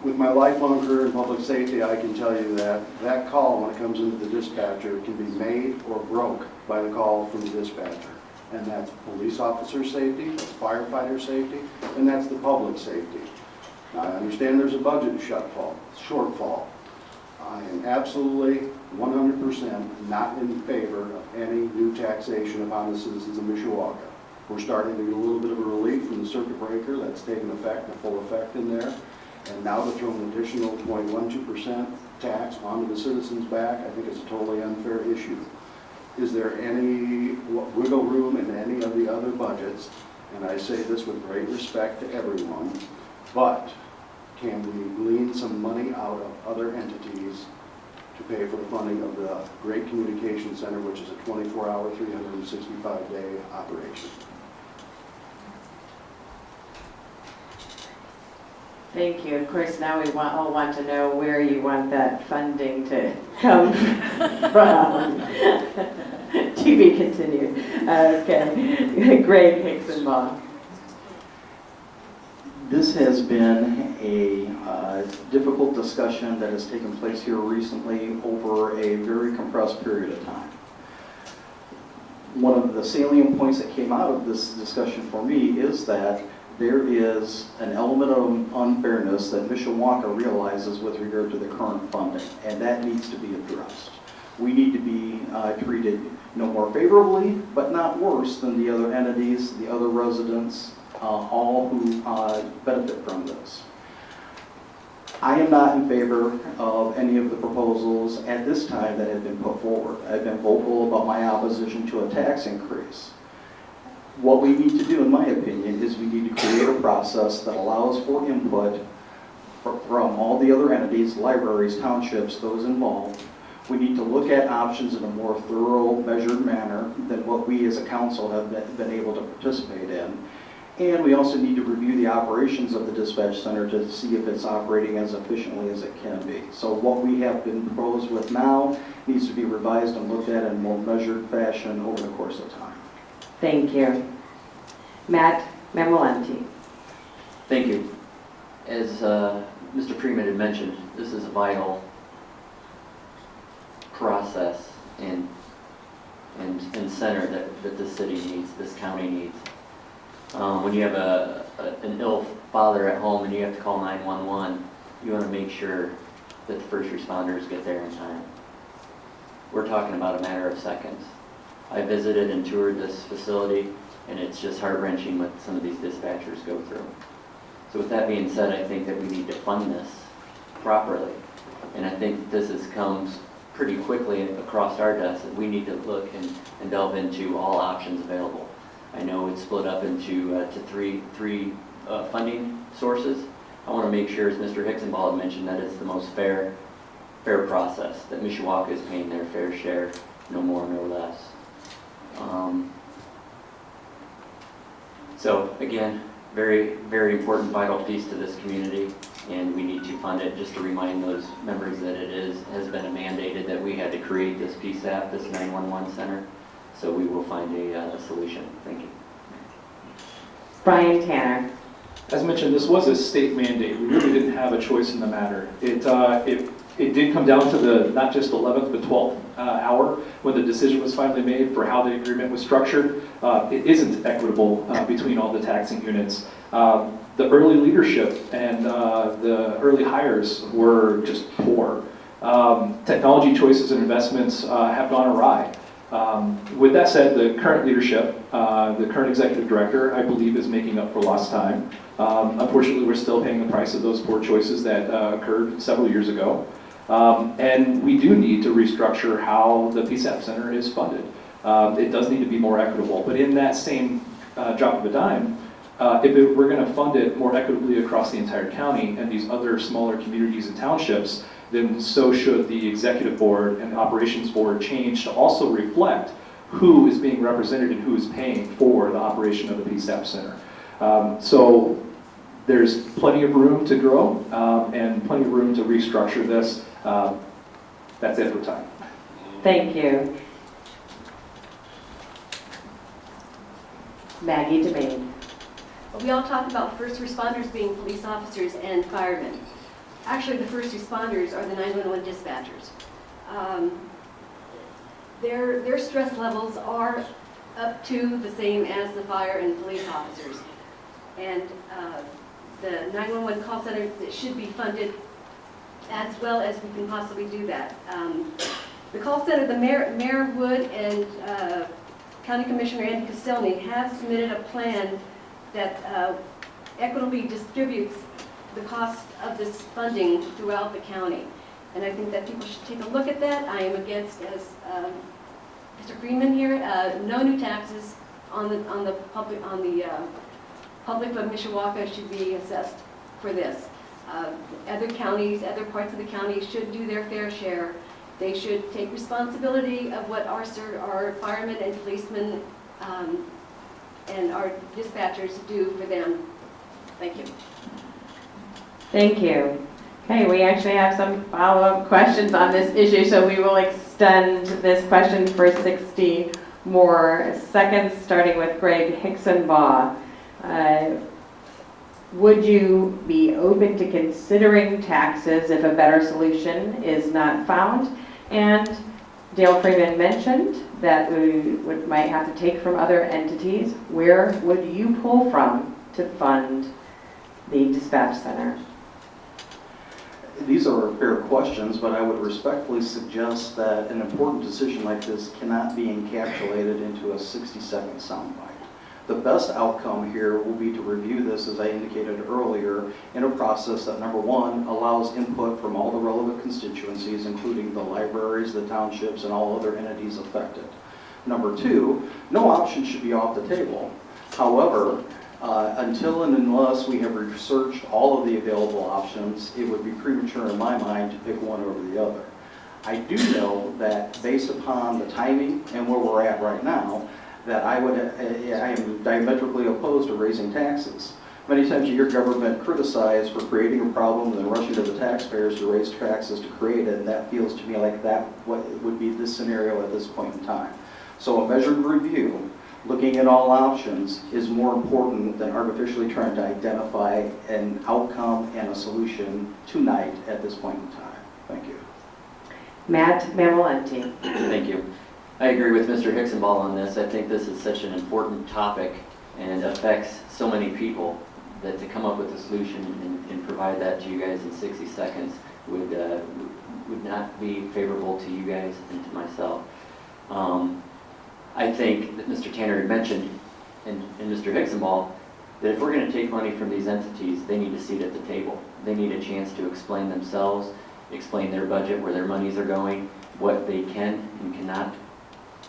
With my lifelong career in public safety, I can tell you that that call, when it comes into the dispatcher, can be made or broke by the call from the dispatcher. And that's police officer safety, that's firefighter safety, and that's the public safety. Now, I understand there's a budget shortfall. I am absolutely 100% not in favor of any new taxation upon the citizens of Mishawaka. We're starting to get a little bit of a relief from the circuit breaker that's taken effect, the full effect in there. And now to throw an additional 0.12% tax onto the citizens' back, I think it's a totally unfair issue. Is there any wiggle room in any of the other budgets and I say this with great respect to everyone, but can we glean some money out of other entities to pay for the funding of the Great Communication Center, which is a 24-hour, 365-day operation? Thank you. Of course, now we all want to know where you want that funding to come from. To be continued. Okay. Gregg Hixenbaugh. This has been a difficult discussion that has taken place here recently over a very compressed period of time. One of the salient points that came out of this discussion for me is that there is an element of unfairness that Mishawaka realizes with regard to the current funding, and that needs to be addressed. We need to be treated no more favorably, but not worse than the other entities, the other residents, all who benefit from this. I am not in favor of any of the proposals at this time that have been put forward. I've been vocal about my opposition to a tax increase. What we need to do, in my opinion, is we need to create a process that allows for input from all the other entities, libraries, townships, those involved. We need to look at options in a more thorough, measured manner than what we as a council have been able to participate in. And we also need to review the operations of the dispatch center to see if it's operating as efficiently as it can be. So what we have been proposed with now needs to be revised and looked at in a more measured fashion over the course of time. Thank you. Matt Mammolenti. Thank you. As Mr. Freeman had mentioned, this is a vital process and center that this city needs, this county needs. When you have an ill father at home and you have to call 911, you want to make sure that the first responders get there in time. We're talking about a matter of seconds. I visited and toured this facility, and it's just heart-wrenching what some of these dispatchers go through. So with that being said, I think that we need to fund this properly. And I think this comes pretty quickly across our desk that we need to look and delve into all options available. I know it's split up into three funding sources. I want to make sure, as Mr. Hixenbaugh had mentioned, that it's the most fair process, that Mishawaka is paying their fair share, no more, no less. So again, very, very important, vital piece to this community, and we need to fund it. Just to remind those members that has been mandated that we had to create this PSAP, this 911 center. So we will find a solution. Thank you. Bryan Tanner. As mentioned, this was a state mandate. We really didn't have a choice in the matter. It did come down to the not just 11th but 12th hour when the decision was finally made for how the agreement was structured. It isn't equitable between all the taxing units. The early leadership and the early hires were just poor. Technology choices and investments have gone awry. With that said, the current leadership, the current executive director, I believe is making up for lost time. Unfortunately, we're still paying the price of those poor choices that occurred several years ago. And we do need to restructure how the PSAP Center is funded. It does need to be more equitable, but in that same drop of a dime, we're going to fund it more equitably across the entire county and these other smaller communities and townships, then so should the executive board and the operations board change to also reflect who is being represented and who is paying for the operation of the PSAP Center. So there's plenty of room to grow and plenty of room to restructure this. That's it for time. Thank you. Maggie DeMaegd. We all talk about first responders being police officers and firemen. Actually, the first responders are the 911 dispatchers. Their stress levels are up to the same as the fire and police officers. And the 911 call center should be funded as well as we can possibly do that. The call center, the Mayor Wood and County Commissioner Andy Castelny have submitted a plan that equitably distributes the cost of this funding throughout the county. And I think that people should take a look at that. I am against, as Mr. Freeman here, no new taxes public of Mishawaka should be assessed for this. Other counties, other parts of the county should do their fair share. They should take responsibility of what our firemen and policemen and our dispatchers do for them. Thank you. Thank you. Okay, we actually have some follow-up questions on this issue, so we will extend this question for 60 more seconds, starting with Gregg Hixenbaugh. Would you be open to considering taxes if a better solution is not found? And Dale Freeman mentioned that we might have to take from other entities. Where would you pull from to fund the dispatch center? These are fair questions, but I would respectfully suggest that an important decision like this cannot be encapsulated into a 60-second soundbite. The best outcome here will be to review this, as I indicated earlier, in a process that, number one, allows input from all the relevant constituencies, including the libraries, the townships, and all other entities affected. Number two, no option should be off the table. However, until and unless we have researched all of the available options, it would be premature in my mind to pick one over the other. I do know that based upon the timing and where we're at right now, that I am diametrically opposed to raising taxes. Many times you hear government criticized for creating a problem and then rushing to the taxpayers to raise taxes to create it, and that feels to me like that would be this scenario at this point in time. So a measured review, looking at all options, is more important than artificially trying to identify an outcome and a solution tonight at this point in time. Thank you. Matt Mammolenti. Thank you. I agree with Mr. Hixenbaugh on this. I think this is such an important topic and affects so many people that to come up with a solution and provide that to you guys in 60 seconds would not be favorable to you guys and to myself. I think that Mr. Tanner had mentioned, and Mr. Hixenbaugh, that if we're going to take money from these entities, they need a seat at the table. They need a chance to explain themselves, explain their budget, where their monies are going, what they can and cannot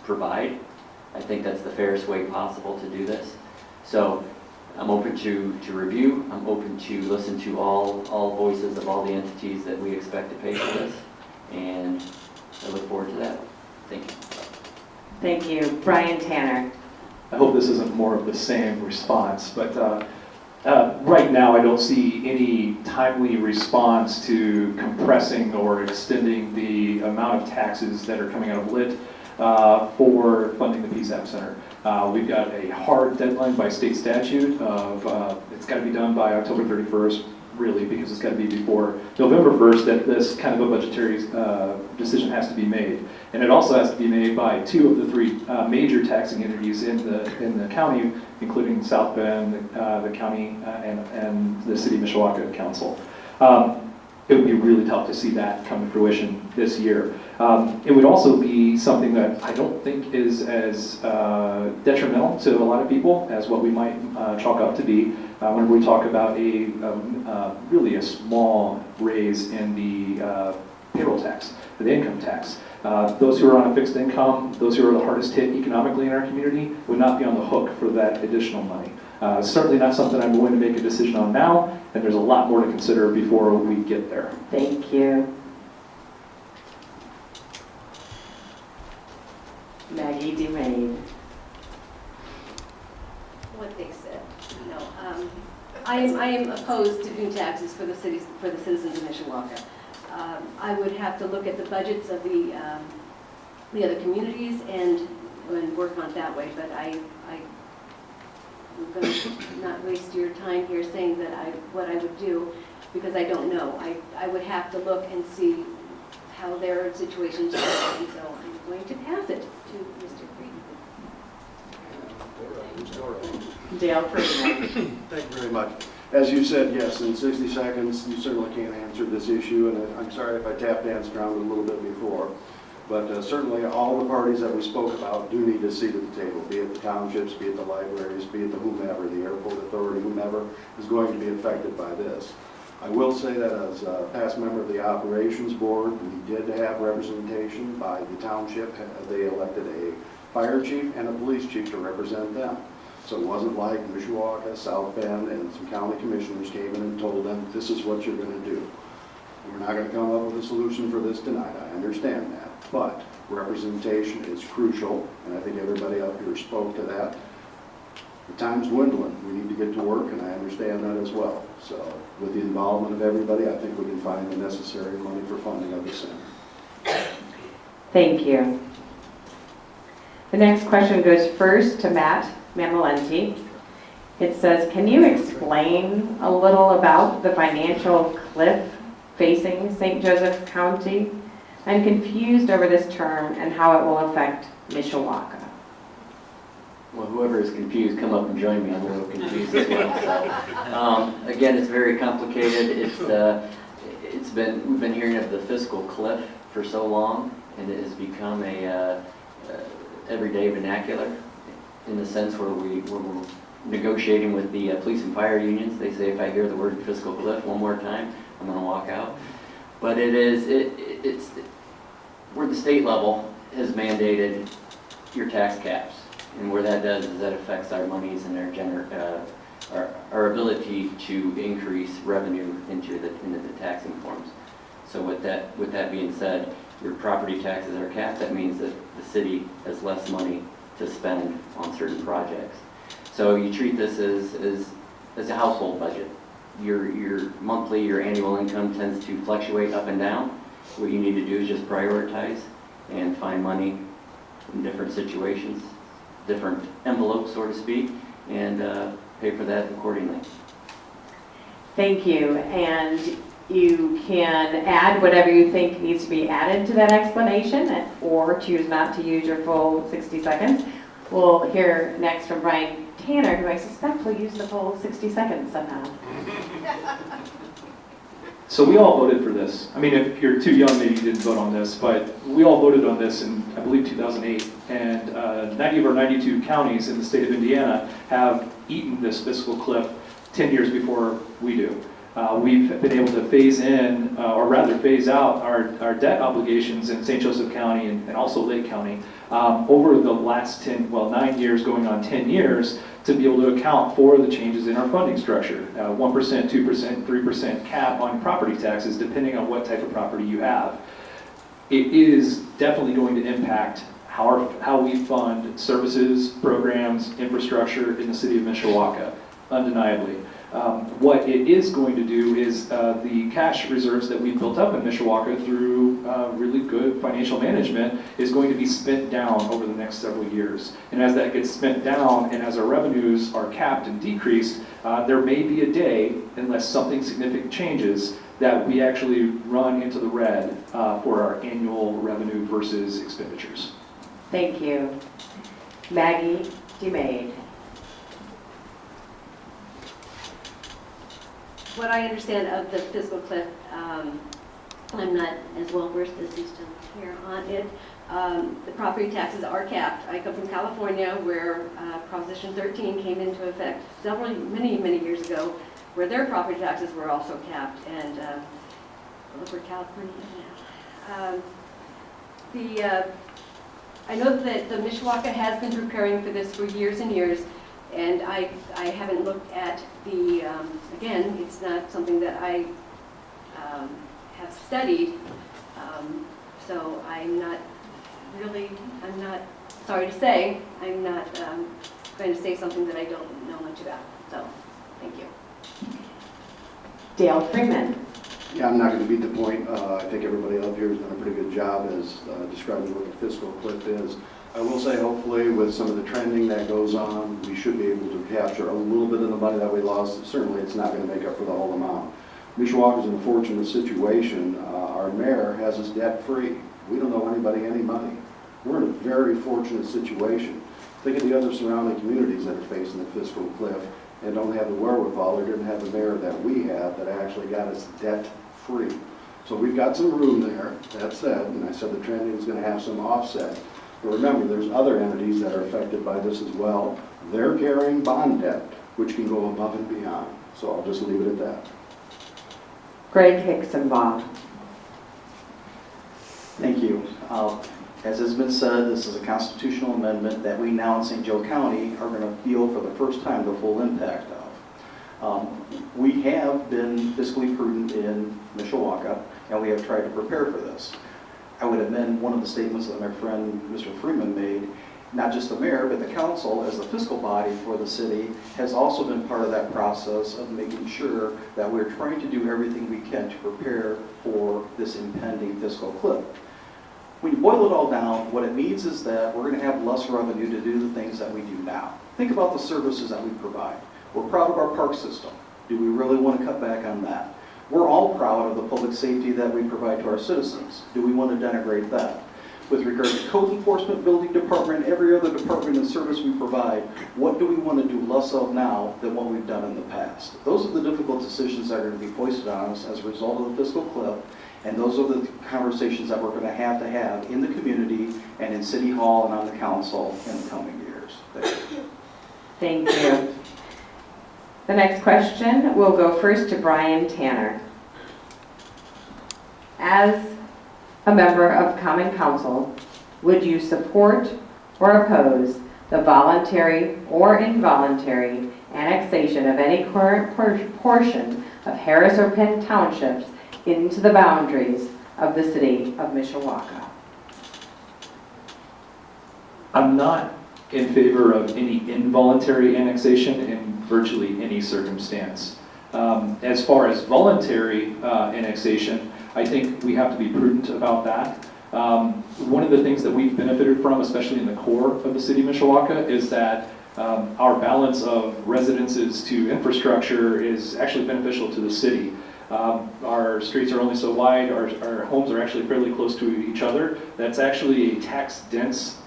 provide. I think that's the fairest way possible to do this. So I'm open to review. I'm open to listen to all voices of all the entities that we expect to pay for this, and I look forward to that. Thank you. Thank you. Bryan Tanner. I hope this isn't more of the same response, but right now I don't see any timely response to compressing or extending the amount of taxes that are coming out of LIT for funding the PSAP Center. We've got a hard deadline by state statute of it's got to be done by October 31st, really, because it's got to be before November 1st that this kind of a budgetary decision has to be made. And it also has to be made by 2 of the 3 major taxing entities in the county, including South Bend, the county, and the City of Mishawaka Council. It would be really tough to see that come to fruition this year. It would also be something that I don't think is as detrimental to a lot of people as what we might chalk up to be when we talk about really a small raise in the payroll tax, the income tax. Those who are on a fixed income, those who are the hardest hit economically in our community, would not be on the hook for that additional money. Certainly not something I'm going to make a decision on now, and there's a lot more to consider before we get there. Thank you. Maggie DeMaegd. What they said. No, I am opposed to new taxes for the citizens of Mishawaka. I would have to look at the budgets of the other communities and work on it that way. But I'm going to not waste your time here saying that what I would do, because I don't know. I would have to look and see how their situations are, and so I'm going to pass it to Mr. Freeman. Dale Freeman. Thank you very much. As you said, yes, in 60 seconds, you certainly can't answer this issue, and I'm sorry if I tap danced around it a little bit before, but certainly all the parties that we spoke about do need a seat at the table, be it the townships, be it the libraries, be it the whomever, the airport authority, whomever is going to be affected by this. I will say that as a past member of the operations board, we did have representation by the township. They elected a fire chief and a police chief to represent them. So it wasn't like Mishawaka, South Bend, and some county commissioners came in and told them, this is what you're going to do. We're not going to come up with a solution for this tonight, I understand that. But representation is crucial, and I think everybody up here spoke to that. The time's dwindling. We need to get to work, and I understand that as well. So with the involvement of everybody, I think we can find the necessary money for funding of the center. Thank you. The next question goes first to Matt Mammolenti. It says, can you explain a little about the financial cliff facing St. Joseph County? I'm confused over this term and how it will affect Mishawaka. Well, whoever is confused, come up and join me. I'm a little confused as well. So, again, it's very complicated. We've been hearing of the fiscal cliff for so long, and it has become a everyday vernacular in the sense where we're negotiating with the police and fire unions. They say if I hear the word fiscal cliff one more time, I'm going to walk out. But it's where the state level has mandated your tax caps. And where that does is that affects our monies and our ability to increase revenue into the taxing forms. So with that being said, your property taxes are capped. That means that the city has less money to spend on certain projects. So you treat this as a household budget. Your monthly, your annual income tends to fluctuate up and down. What you need to do is just prioritize and find money in different situations, different envelopes, so to speak, and pay for that accordingly. Thank you. And you can add whatever you think needs to be added to that explanation, or choose not to use your full 60 seconds. We'll hear next from Bryan Tanner, who I suspect will use the full 60 seconds somehow. So we all voted for this. I mean, if you're too young, maybe you didn't vote on this, but we all voted on this in, I believe, 2008. And 90 of our 92 counties in the state of Indiana have eaten this fiscal cliff 10 years before we do. We've been able to phase in, or rather phase out, our debt obligations in St. Joseph County and also Lake County over the last 9 years, going on 10 years, to be able to account for the changes in our funding structure. 1%, 2%, 3% cap on property taxes, depending on what type of property you have. It is definitely going to impact how we fund services, programs, infrastructure in the city of Mishawaka, undeniably. What it is going to do is the cash reserves that we've built up in Mishawaka through really good financial management is going to be spent down over the next several years. And as that gets spent down and as our revenues are capped and decreased, there may be a day, unless something significant changes, that we actually run into the red for our annual revenue versus expenditures. Thank you. Maggie DeMaegd. What I understand of the fiscal cliff, I'm not as well versed as used to hear on it. The property taxes are capped. I come from California, where Proposition 13 came into effect many years ago, where their property taxes were also capped. And look where California is now. I know that the Mishawaka has been preparing for this for years and years. And I haven't looked at the, again, it's not something that I have studied, so I'm not, sorry to say, I'm not going to say something that I don't know much about. So, thank you. Dale Freeman. Yeah, I'm not going to beat the point. I think everybody up here has done a pretty good job as describing what the fiscal cliff is. I will say, hopefully, with some of the trending that goes on, we should be able to capture a little bit of the money that we lost. Certainly, it's not going to make up for the whole amount. Mishawaka is in a fortunate situation. Our mayor has us debt-free. We don't owe anybody any money. We're in a very fortunate situation. Think of the other surrounding communities that are facing the fiscal cliff and don't have the wherewithal or didn't have the mayor that we have that actually got us debt-free. So we've got some room there. That said, and I said the trending is going to have some offset. But remember, there's other entities that are affected by this as well. They're carrying bond debt, which can go above and beyond. So I'll just leave it at that. Gregg Hixenbaugh. Thank you. As has been said, this is a constitutional amendment that we now in St. Joe County are going to feel for the first time the full impact of. We have been fiscally prudent in Mishawaka, and we have tried to prepare for this. I would amend one of the statements that my friend Mr. Freeman made. Not just the mayor, but the council as the fiscal body for the city has also been part of that process of making sure that we're trying to do everything we can to prepare for this impending fiscal cliff. When you boil it all down, what it means is that we're going to have less revenue to do the things that we do now. Think about the services that we provide. We're proud of our park system. Do we really want to cut back on that? We're all proud of the public safety that we provide to our citizens. Do we want to denigrate that? With regard to code enforcement, building department, every other department and service we provide, what do we want to do less of now than what we've done in the past? Those are the difficult decisions that are going to be foisted on us as a result of the fiscal cliff, and those are the conversations that we're going to have in the community and in City Hall and on the council in the coming years. Thank you. Thank you. The next question will go first to Bryan Tanner. As a member of Common Council, would you support or oppose the voluntary or involuntary annexation of any current portion of Harris or Penn Townships into the boundaries of the city of Mishawaka? I'm not in favor of any involuntary annexation in virtually any circumstance. As far as voluntary annexation, I think we have to be prudent about that. One of the things that we've benefited from, especially in the core of the city of Mishawaka, is that our balance of residences to infrastructure is actually beneficial to the city. Our streets are only so wide, our homes are actually fairly close to each other. That's actually a tax-dense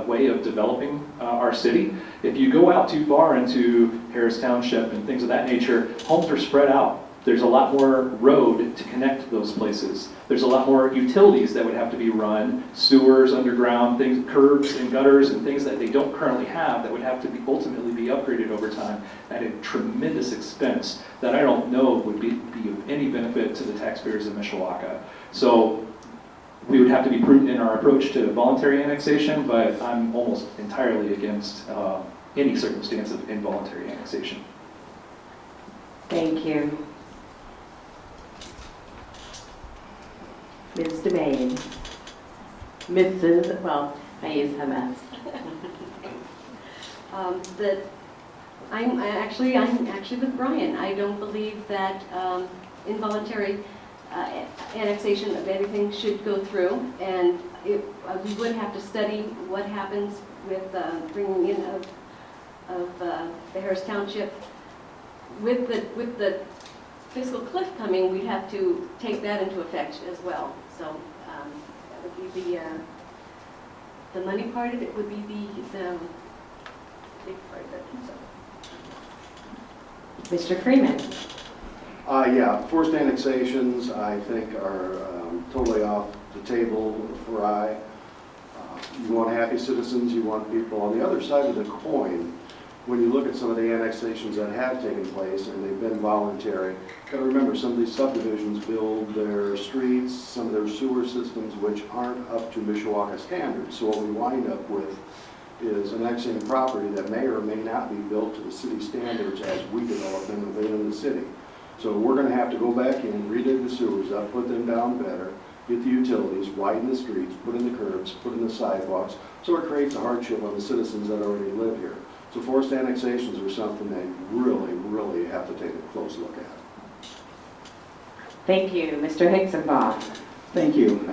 way of developing our city. If you go out too far into Harris Township and things of that nature, homes are spread out. There's a lot more road to connect those places. There's a lot more utilities that would have to be run, sewers, underground, things, curbs and gutters and things that they don't currently have that would have to be ultimately be upgraded over time at a tremendous expense that I don't know would be of any benefit to the taxpayers of Mishawaka. So we would have to be prudent in our approach to voluntary annexation, but I'm almost entirely against any circumstance of involuntary annexation. Thank you. Ms. DeMaegd. Mrs., well, I use MS. I'm actually with Bryan. I don't believe that involuntary annexation of anything should go through, and we would have to study what happens with bringing in of the Harris Township. With the fiscal cliff coming, we'd have to take that into effect as well. So that would be the money part of it would be the big part of it. So. Mr. Freeman. Yeah, forced annexations, I think, are totally off the table for I. You want happy citizens, you want people. On the other side of the coin, when you look at some of the annexations that have taken place and they've been voluntary, you've got to remember some of these subdivisions build their streets, some of their sewer systems which aren't up to Mishawaka standards. So what we wind up with is annexing property that may or may not be built to the city standards as we develop them within the city. So we're going to have to go back in, redig the sewers up, put them down better, get the utilities, widen the streets, put in the curbs, put in the sidewalks, so it creates a hardship on the citizens that already live here. So forced annexations are something they really, really have to take a close look at. Thank you. Mr. Hixenbaugh. Thank you.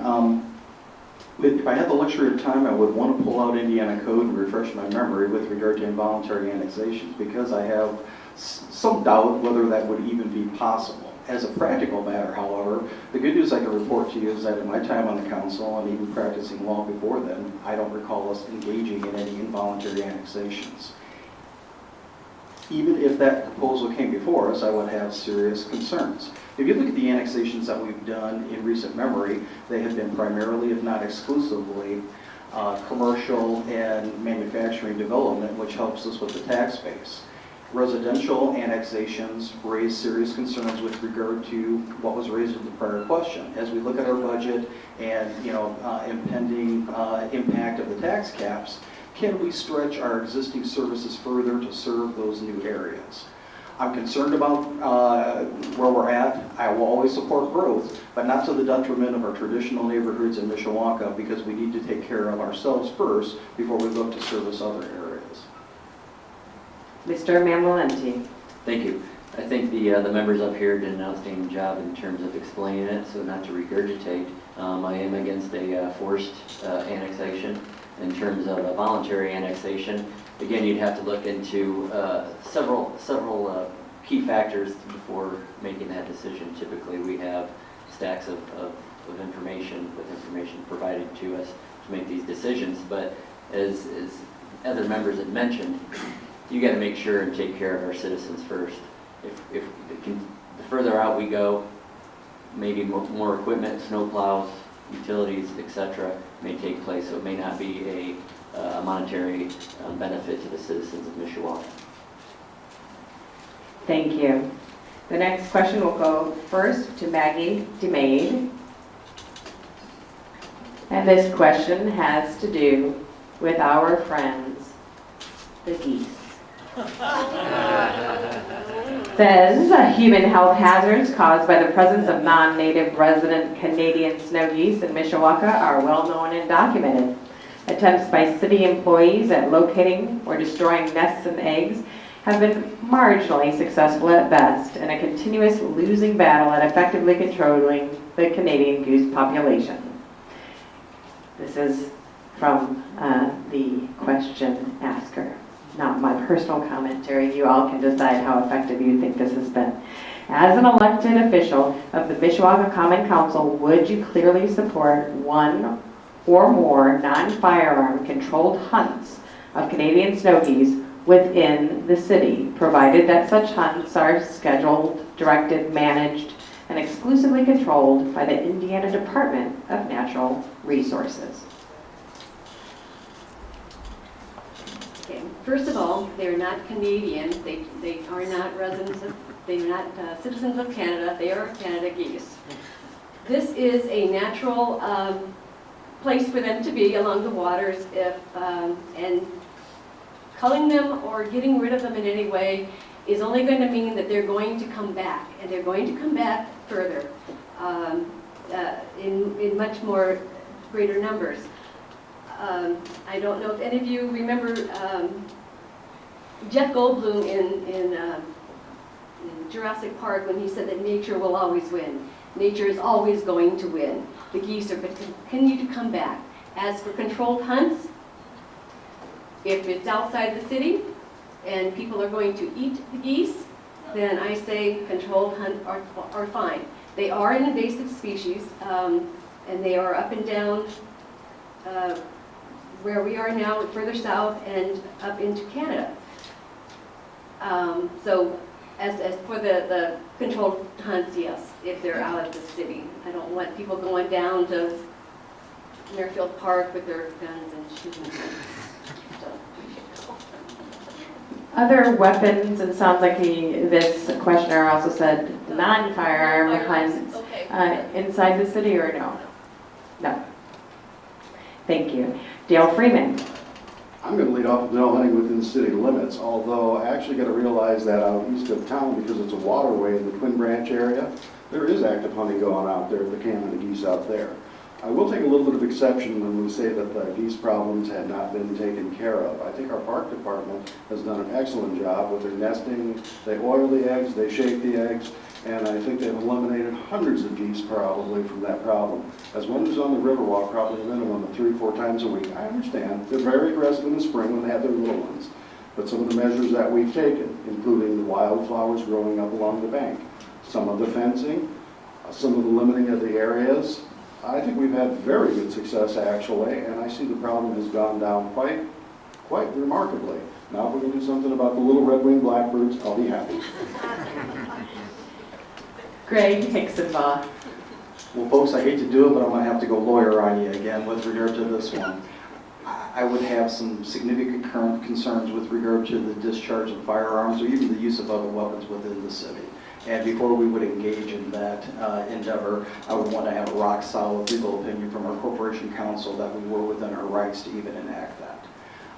If I had the luxury of time, I would want to pull out Indiana code and refresh my memory with regard to involuntary annexations, because I have some doubt whether that would even be possible. As a practical matter, however, the good news I can report to you is that in my time on the council and even practicing law before then, I don't recall us engaging in any involuntary annexations. Even if that proposal came before us, I would have serious concerns. If you look at the annexations that we've done in recent memory, they have been primarily, if not exclusively, commercial and manufacturing development, which helps us with the tax base. Residential annexations raise serious concerns with regard to what was raised in the prior question. As we look at our budget and impending impact of the tax caps, can we stretch our existing services further to serve those new areas? I'm concerned about where we're at. I will always support growth, but not to the detriment of our traditional neighborhoods in Mishawaka, because we need to take care of ourselves first before we look to service other areas. Mr. Mammolenti. Thank you. I think the members up here did an outstanding job in terms of explaining it, so not to regurgitate. I am against a forced annexation. In terms of a voluntary annexation, again, you'd have to look into several key factors before making that decision. Typically, we have stacks of information provided to us to make these decisions, but as other members had mentioned, you got to make sure and take care of our citizens first. If the further out we go, maybe more equipment, snow plows, utilities, etc., may take place, so it may not be a monetary benefit to the citizens of Mishawaka. Thank you. The next question will go first to Maggie DeMaegd. And this question has to do with our friends, the geese. Says human health hazards caused by the presence of non-native resident Canadian snow geese in Mishawaka are well known and documented. Attempts by city employees at locating or destroying nests and eggs have been marginally successful at best, in a continuous losing battle at effectively controlling the Canadian goose population. This is from the question asker. Not my personal commentary. You all can decide how effective you think this has been. As an elected official of the Mishawaka Common Council, would you clearly support one or more non-firearm controlled hunts of Canadian snow geese within the city, provided that such hunts are scheduled, directed, managed, and exclusively controlled by the Indiana Department of Natural Resources? Okay. First of all, they're not Canadian. They are not residents of, they're not citizens of Canada. They are Canada geese. This is a natural place for them to be along the waters. And culling them or getting rid of them in any way is only going to mean that they're going to come back, and they're going to come back further in much more greater numbers. I don't know if any of you remember Jeff Goldblum in Jurassic Park when he said that nature will always win. Nature is always going to win. The geese are going to continue to come back. As for controlled hunts, if it's outside the city and people are going to eat the geese, then I say controlled hunts are fine. They are an invasive species, and they are up and down where we are now, further south and up into Canada. So as for the controlled hunts, yes, if they're out of the city. I don't want people going down to Merrifield Park with their guns and shooting them. Other weapons, and it sounds like this questioner also said non-firearm hunts inside the city, or no? No. Thank you. Dale Freeman. I'm going to lead off with no hunting within city limits, although I actually got to realize that out east of town, because it's a waterway in the Twin Branch area, there is active hunting going out there, the Canada geese out there. I will take a little bit of exception when we say that the geese problems had not been taken care of. I think our park department has done an excellent job with their nesting. They oil the eggs, they shake the eggs, and I think they've eliminated hundreds of geese probably from that problem. As one who's on the Riverwalk probably a minimum of 3 or 4 times a week, I understand they're very aggressive in the spring when they have their little ones. But some of the measures that we've taken, including the wildflowers growing up along the bank, some of the fencing, some of the limiting of the areas, I think we've had very good success actually, and I see the problem has gone down quite remarkably. Now if we're going to do something about the little red-winged blackbirds, I'll be happy. Gregg Hixenbaugh. Well, folks, I hate to do it, but I'm going to have to go lawyer on you again with regard to this one. I would have some significant current concerns with regard to the discharge of firearms or even the use of other weapons within the city. And before we would engage in that endeavor, I would want to have a rock-solid legal opinion from our corporation counsel that we were within our rights to even enact that.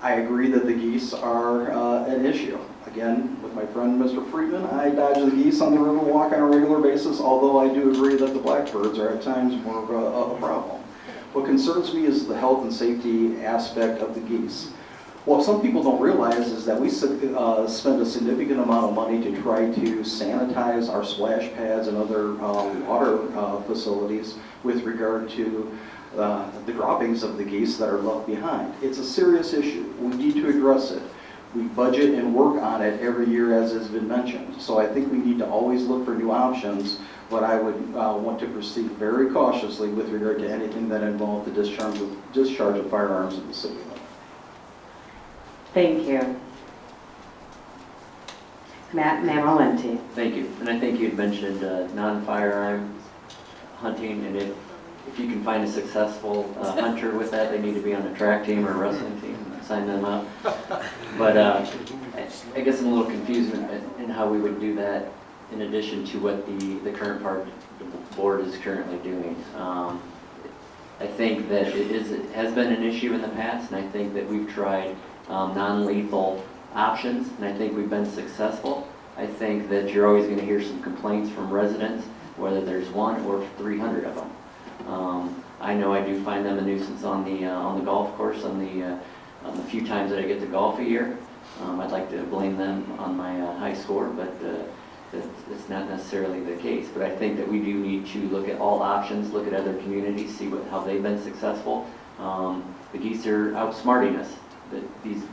I agree that the geese are an issue. Again, with my friend Mr. Freeman, I dodge the geese on the Riverwalk on a regular basis, although I do agree that the blackbirds are at times more of a problem. What concerns me is the health and safety aspect of the geese. What some people don't realize is that we spend a significant amount of money to try to sanitize our splash pads and other water facilities with regard to the droppings of the geese that are left behind. It's a serious issue. We need to address it. We budget and work on it every year, as has been mentioned. So I think we need to always look for new options, but I would want to proceed very cautiously with regard to anything that involved the discharge of firearms in the city. Thank you. Matt Mammolenti. Thank you. And I think you'd mentioned non-firearm hunting, and if you can find a successful hunter with that, they need to be on a track team or a wrestling team. Sign them up. But I guess I'm a little confused in how we would do that in addition to what the current part of the board is currently doing. I think that it has been an issue in the past, and I think that we've tried non-lethal options, and I think we've been successful. I think that you're always going to hear some complaints from residents, whether there's 1 or 300 of them. I know I do find them a nuisance on the golf course on the few times that I get to golf a year. I'd like to blame them on my high score, but it's not necessarily the case. But I think that we do need to look at all options, look at other communities, see how they've been successful. The geese are outsmarting us.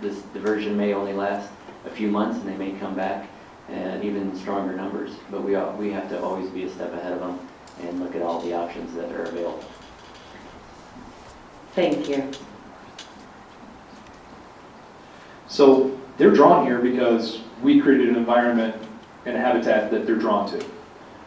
This diversion may only last a few months, and they may come back in even stronger numbers. But we have to always be a step ahead of them and look at all the options that are available. Thank you. So they're drawn here because we created an environment and a habitat that they're drawn to.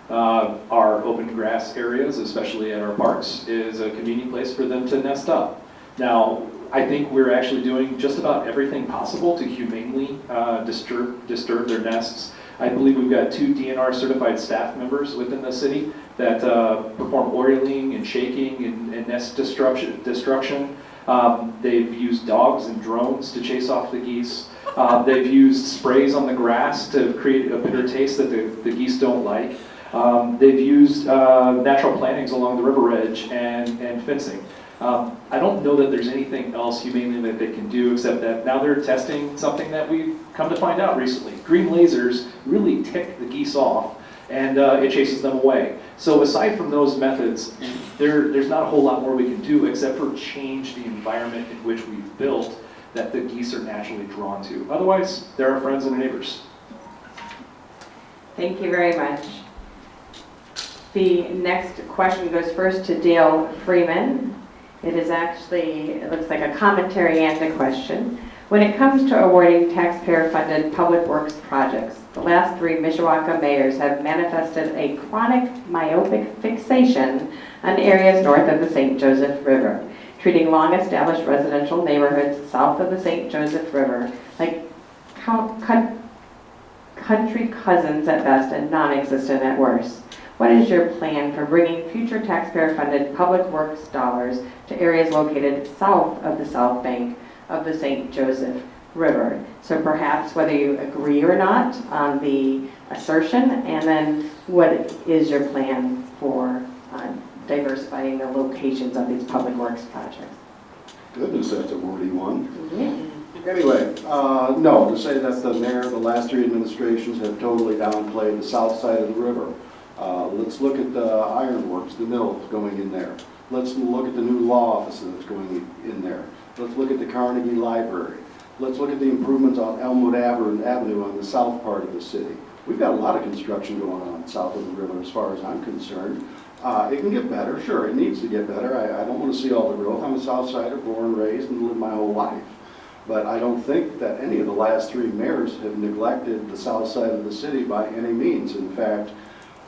Our open grass areas, especially at our parks, is a convenient place for them to nest up. Now, I think we're actually doing just about everything possible to humanely disturb their nests. I believe we've got 2 DNR certified staff members within the city that perform oiling and shaking and nest destruction. They've used dogs and drones to chase off the geese. They've used sprays on the grass to create a bitter taste that the geese don't like. They've used natural plantings along the river edge and fencing. I don't know that there's anything else humanely that they can do, except that now they're testing something that we've come to find out recently. Green lasers really tick the geese off, and it chases them away. So aside from those methods, there's not a whole lot more we can do except for change the environment in which we've built that the geese are naturally drawn to. Otherwise, they're our friends and neighbors. Thank you very much. The next question goes first to Dale Freeman. It looks like a commentary and a question. When it comes to awarding taxpayer-funded public works projects, the last 3 Mishawaka mayors have manifested a chronic myopic fixation on areas north of the St. Joseph River, treating long-established residential neighborhoods south of the St. Joseph River like country cousins at best and non-existent at worst. What is your plan for bringing future taxpayer-funded public works dollars to areas located south of the south bank of the St. Joseph River? So perhaps whether you agree or not on the assertion, and then what is your plan for diversifying the locations of these public works projects? Goodness, that's a wordy one. Yeah. Anyway, no, to say that the mayor of the last 3 administrations have totally downplayed the south side of the river. Let's look at the ironworks, the mill going in there. Let's look at the new law office that's going in there. Let's look at the Carnegie Library. Let's look at the improvements on Elmwood Avenue on the south part of the city. We've got a lot of construction going on south of the river as far as I'm concerned. It can get better, sure, it needs to get better. I don't want to see all the growth. I'm a south sider, born, raised, and lived my whole life. But I don't think that any of the last 3 mayors have neglected the south side of the city by any means. In fact,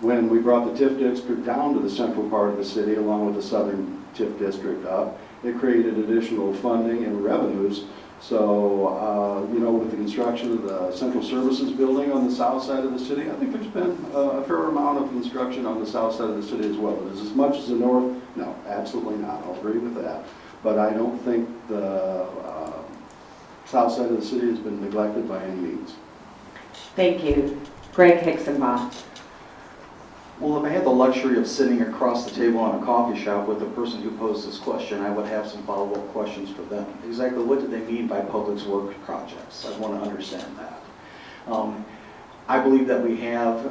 When we brought the TIF district down to the central part of the city, along with the southern TIF district up, it created additional funding and revenues. So, with the construction of the central services building on the south side of the city, I think there's been a fair amount of construction on the south side of the city as well. Is as much as the north? No, absolutely not. I'll agree with that. But I don't think the south side of the city has been neglected by any means. Thank you. Gregg Hixenbaugh. Well, if I had the luxury of sitting across the table in a coffee shop with the person who posed this question, I would have some follow-up questions for them. Exactly what do they mean by public works projects? I want to understand that. I believe that we have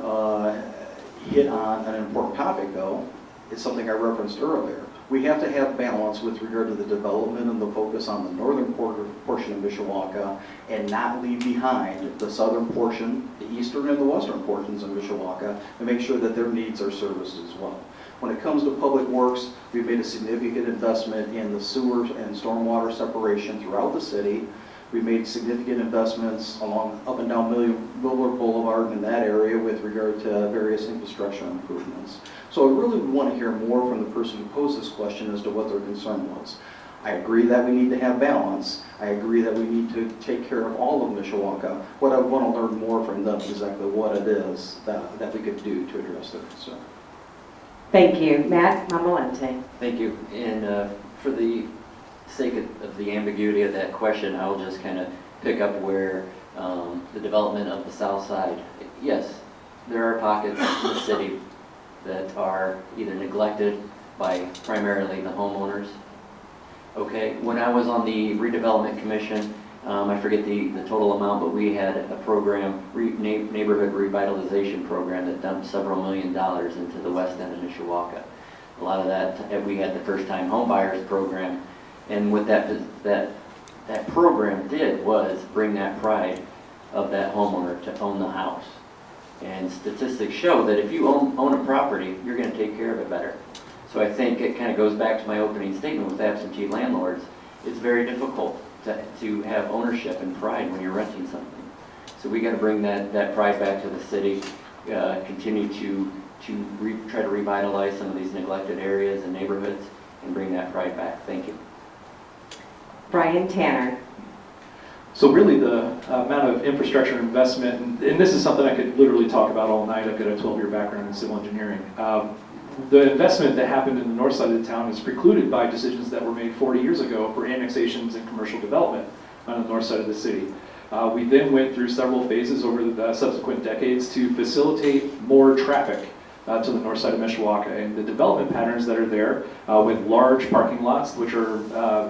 hit on an important topic, though. It's something I referenced earlier. We have to have balance with regard to the development and the focus on the northern portion of Mishawaka and not leave behind the southern portion, the eastern and the western portions of Mishawaka, and make sure that their needs are serviced as well. When it comes to public works, we've made a significant investment in the sewer and stormwater separation throughout the city. We've made significant investments along up and down Miller Boulevard in that area with regard to various infrastructure improvements. So I really want to hear more from the person who posed this question as to what their concern was. I agree that we need to have balance. I agree that we need to take care of all of Mishawaka. What I want to learn more from them is exactly what it is that we could do to address their concern. Thank you. Matt Mammolenti. Thank you. And for the sake of the ambiguity of that question, I'll just kind of pick up where the development of the south side. Yes, there are pockets in the city that are either neglected by primarily the homeowners. Okay, when I was on the redevelopment commission, I forget the total amount, but we had a program, neighborhood revitalization program that dumped several $1 million into the west end of Mishawaka. A lot of that, we had the first-time homebuyers program, and what that program did was bring that pride of that homeowner to own the house. And statistics show that if you own a property, you're going to take care of it better. So I think it kind of goes back to my opening statement with absentee landlords. It's very difficult to have ownership and pride when you're renting something. So we got to bring that pride back to the city, continue to try to revitalize some of these neglected areas and neighborhoods and bring that pride back. Thank you. Bryan Tanner. So really the amount of infrastructure investment, and this is something I could literally talk about all night. I've got a 12-year background in civil engineering. The investment that happened in the north side of the town is precluded by decisions that were made 40 years ago for annexations and commercial development on the north side of the city. We then went through several phases over the subsequent decades to facilitate more traffic to the north side of Mishawaka, and the development patterns that are there with large parking lots, which are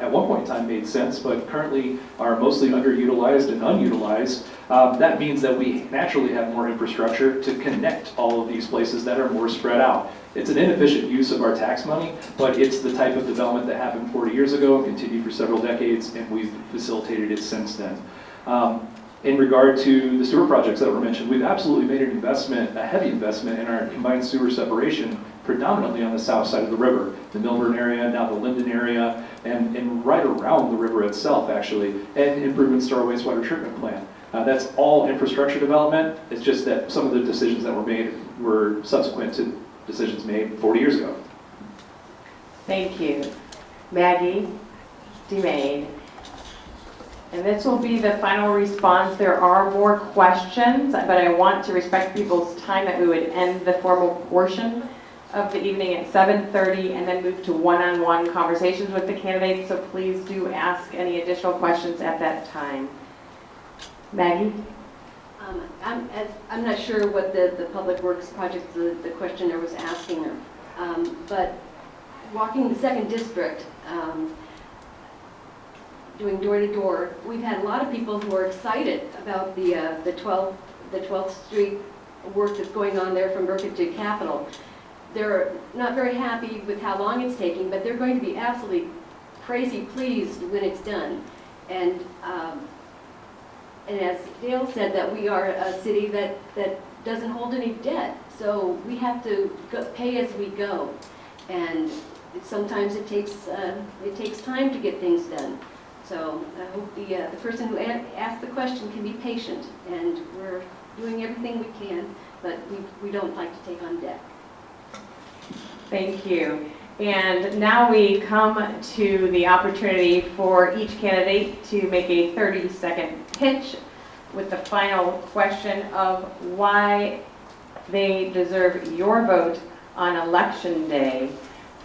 at one point in time made sense, but currently are mostly underutilized and unutilized. That means that we naturally have more infrastructure to connect all of these places that are more spread out. It's an inefficient use of our tax money, but it's the type of development that happened 40 years ago and continued for several decades, and we've facilitated it since then. In regard to the sewer projects that were mentioned, we've absolutely made an investment, a heavy investment in our combined sewer separation, predominantly on the south side of the river, the Milburn area, now the Linden area, and right around the river itself, actually, and improvements to our wastewater treatment plant. That's all infrastructure development. It's just that some of the decisions that were made were subsequent to decisions made 40 years ago. Thank you. Maggie DeMaegd. And this will be the final response. There are more questions, but I want to respect people's time that we would end the formal portion of the evening at 7:30 and then move to one-on-one conversations with the candidates. So please do ask any additional questions at that time. Maggie? I'm not sure what the Public Works project the questioner was asking her, but walking the 2nd District, doing door-to-door, we've had a lot of people who are excited about the 12th Street work that's going on there from Burkett to Capitol. They're not very happy with how long it's taking, but they're going to be absolutely crazy pleased when it's done. And as Dale said, that we are a city that doesn't hold any debt, so we have to pay as we go. And sometimes it takes time to get things done. So I hope the person who asked the question can be patient, and we're doing everything we can but we don't like to take on debt. Thank you. And now we come to the opportunity for each candidate to make a 30-second pitch with the final question of why they deserve your vote on Election Day.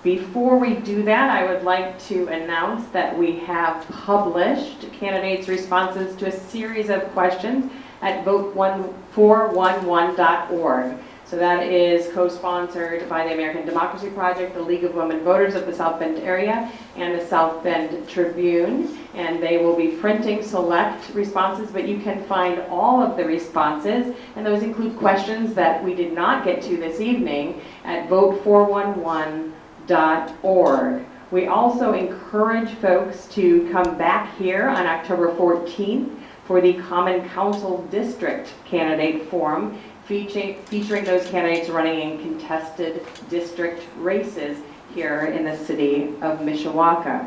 Before we do that, I would like to announce that we have published candidates' responses to a series of questions at vote411.org. So that is co-sponsored by the American Democracy Project, the League of Women Voters of the South Bend area, and the South Bend Tribune. And they will be printing select responses, but you can find all of the responses, and those include questions that we did not get to this evening at vote411.org. We also encourage folks to come back here on October 14th for the Common Council District Candidate Forum, featuring those candidates running in contested district races here in the city of Mishawaka.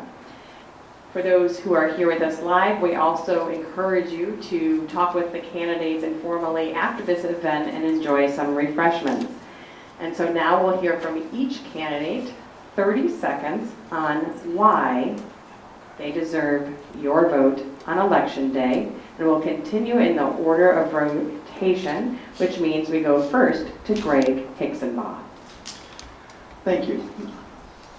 For those who are here with us live, we also encourage you to talk with the candidates informally after this event and enjoy some refreshments. And so now we'll hear from each candidate 30 seconds on why they deserve your vote on Election Day. And we'll continue in the order of rotation, which means we go first to Gregg Hixenbaugh. Thank you.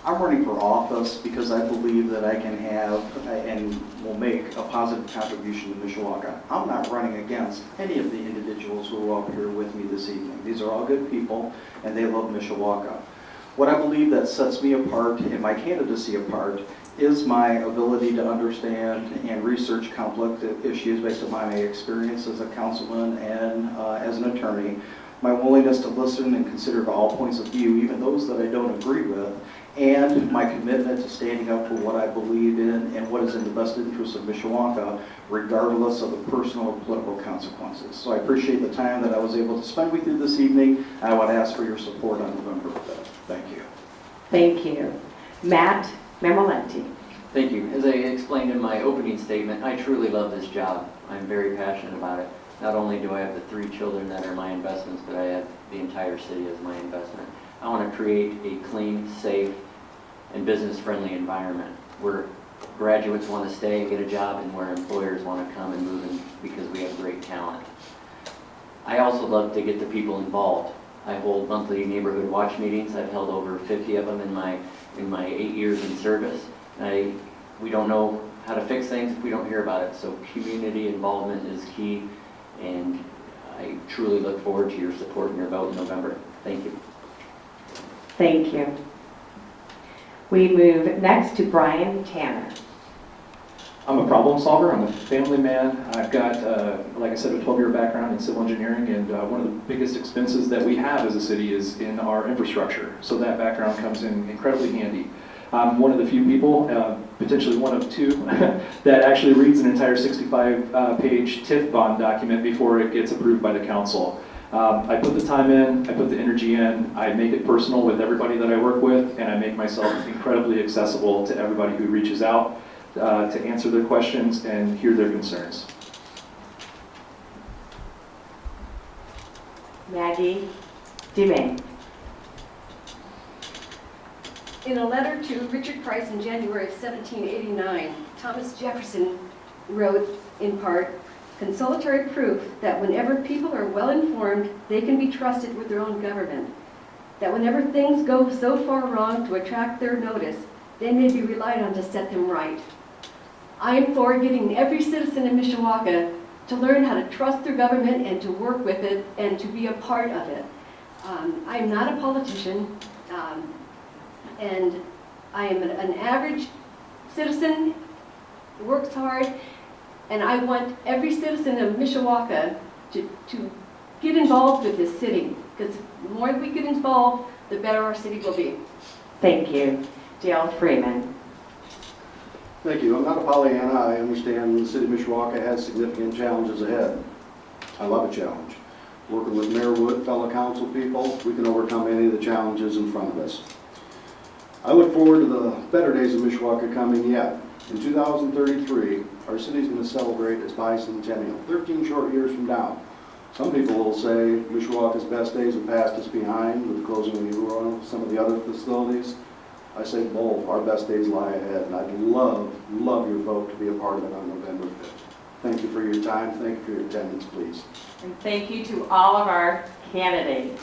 I'm running for office because I believe that I can have and will make a positive contribution to Mishawaka. I'm not running against any of the individuals who are up here with me this evening. These are all good people and they love Mishawaka. What I believe that sets me apart and my candidacy apart is my ability to understand and research complex issues based on my experience as a councilman and as an attorney, my willingness to listen and consider all points of view, even those that I don't agree with, and my commitment to standing up for what I believe in and what is in the best interest of Mishawaka, regardless of the personal or political consequences. So I appreciate the time that I was able to spend with you this evening, and I want to ask for your support on November 5th. Thank you. Thank you. Matt Mammolenti. Thank you. As I explained in my opening statement, I truly love this job. I'm very passionate about it. Not only do I have the 3 children that are my investments, but I have the entire city as my investment. I want to create a clean, safe, and business-friendly environment where graduates want to stay and get a job and where employers want to come and move in because we have great talent. I also love to get the people involved. I hold monthly neighborhood watch meetings. I've held over 50 of them in my 8 years in service. We don't know how to fix things if we don't hear about it. So community involvement is key, and I truly look forward to your support and your vote in November. Thank you. Thank you. We move next to Bryan Tanner. I'm a problem solver. I'm a family man. I've got, like I said, a 12-year background in civil engineering, and one of the biggest expenses that we have as a city is in our infrastructure. So that background comes in incredibly handy. I'm one of the few people, potentially one of 2, that actually reads an entire 65-page TIF bond document before it gets approved by the council. I put the time in, I put the energy in, I make it personal with everybody that I work with, and I make myself incredibly accessible to everybody who reaches out to answer their questions and hear their concerns. Maggie DeMaegd. In a letter to Richard Price in January of 1789, Thomas Jefferson wrote, in part, "Consolatory proof that whenever people are well informed, they can be trusted with their own government. That whenever things go so far wrong to attract their notice, they may be relied on to set them right. I implore getting every citizen in Mishawaka to learn how to trust their government and to work with it and to be a part of it. I am not a politician, and I am an average citizen who works hard, and I want every citizen of Mishawaka to get involved with this city, because the more we get involved, the better our city will be." Thank you. Dale Freeman. Thank you. I'm not a Pollyanna. I understand the city of Mishawaka has significant challenges ahead. I love a challenge. Working with Mayor Wood, fellow council people, we can overcome any of the challenges in front of us. I look forward to the better days of Mishawaka coming yet. In 2033, our city is going to celebrate its bicentennial, 13 short years from now. Some people will say Mishawaka's best days have passed us behind with the closing of the some of the other facilities. I say both. Our best days lie ahead, and I'd love your vote to be a part of it on November 5th. Thank you for your time. Thank you for your attendance, please. And thank you to all of our candidates.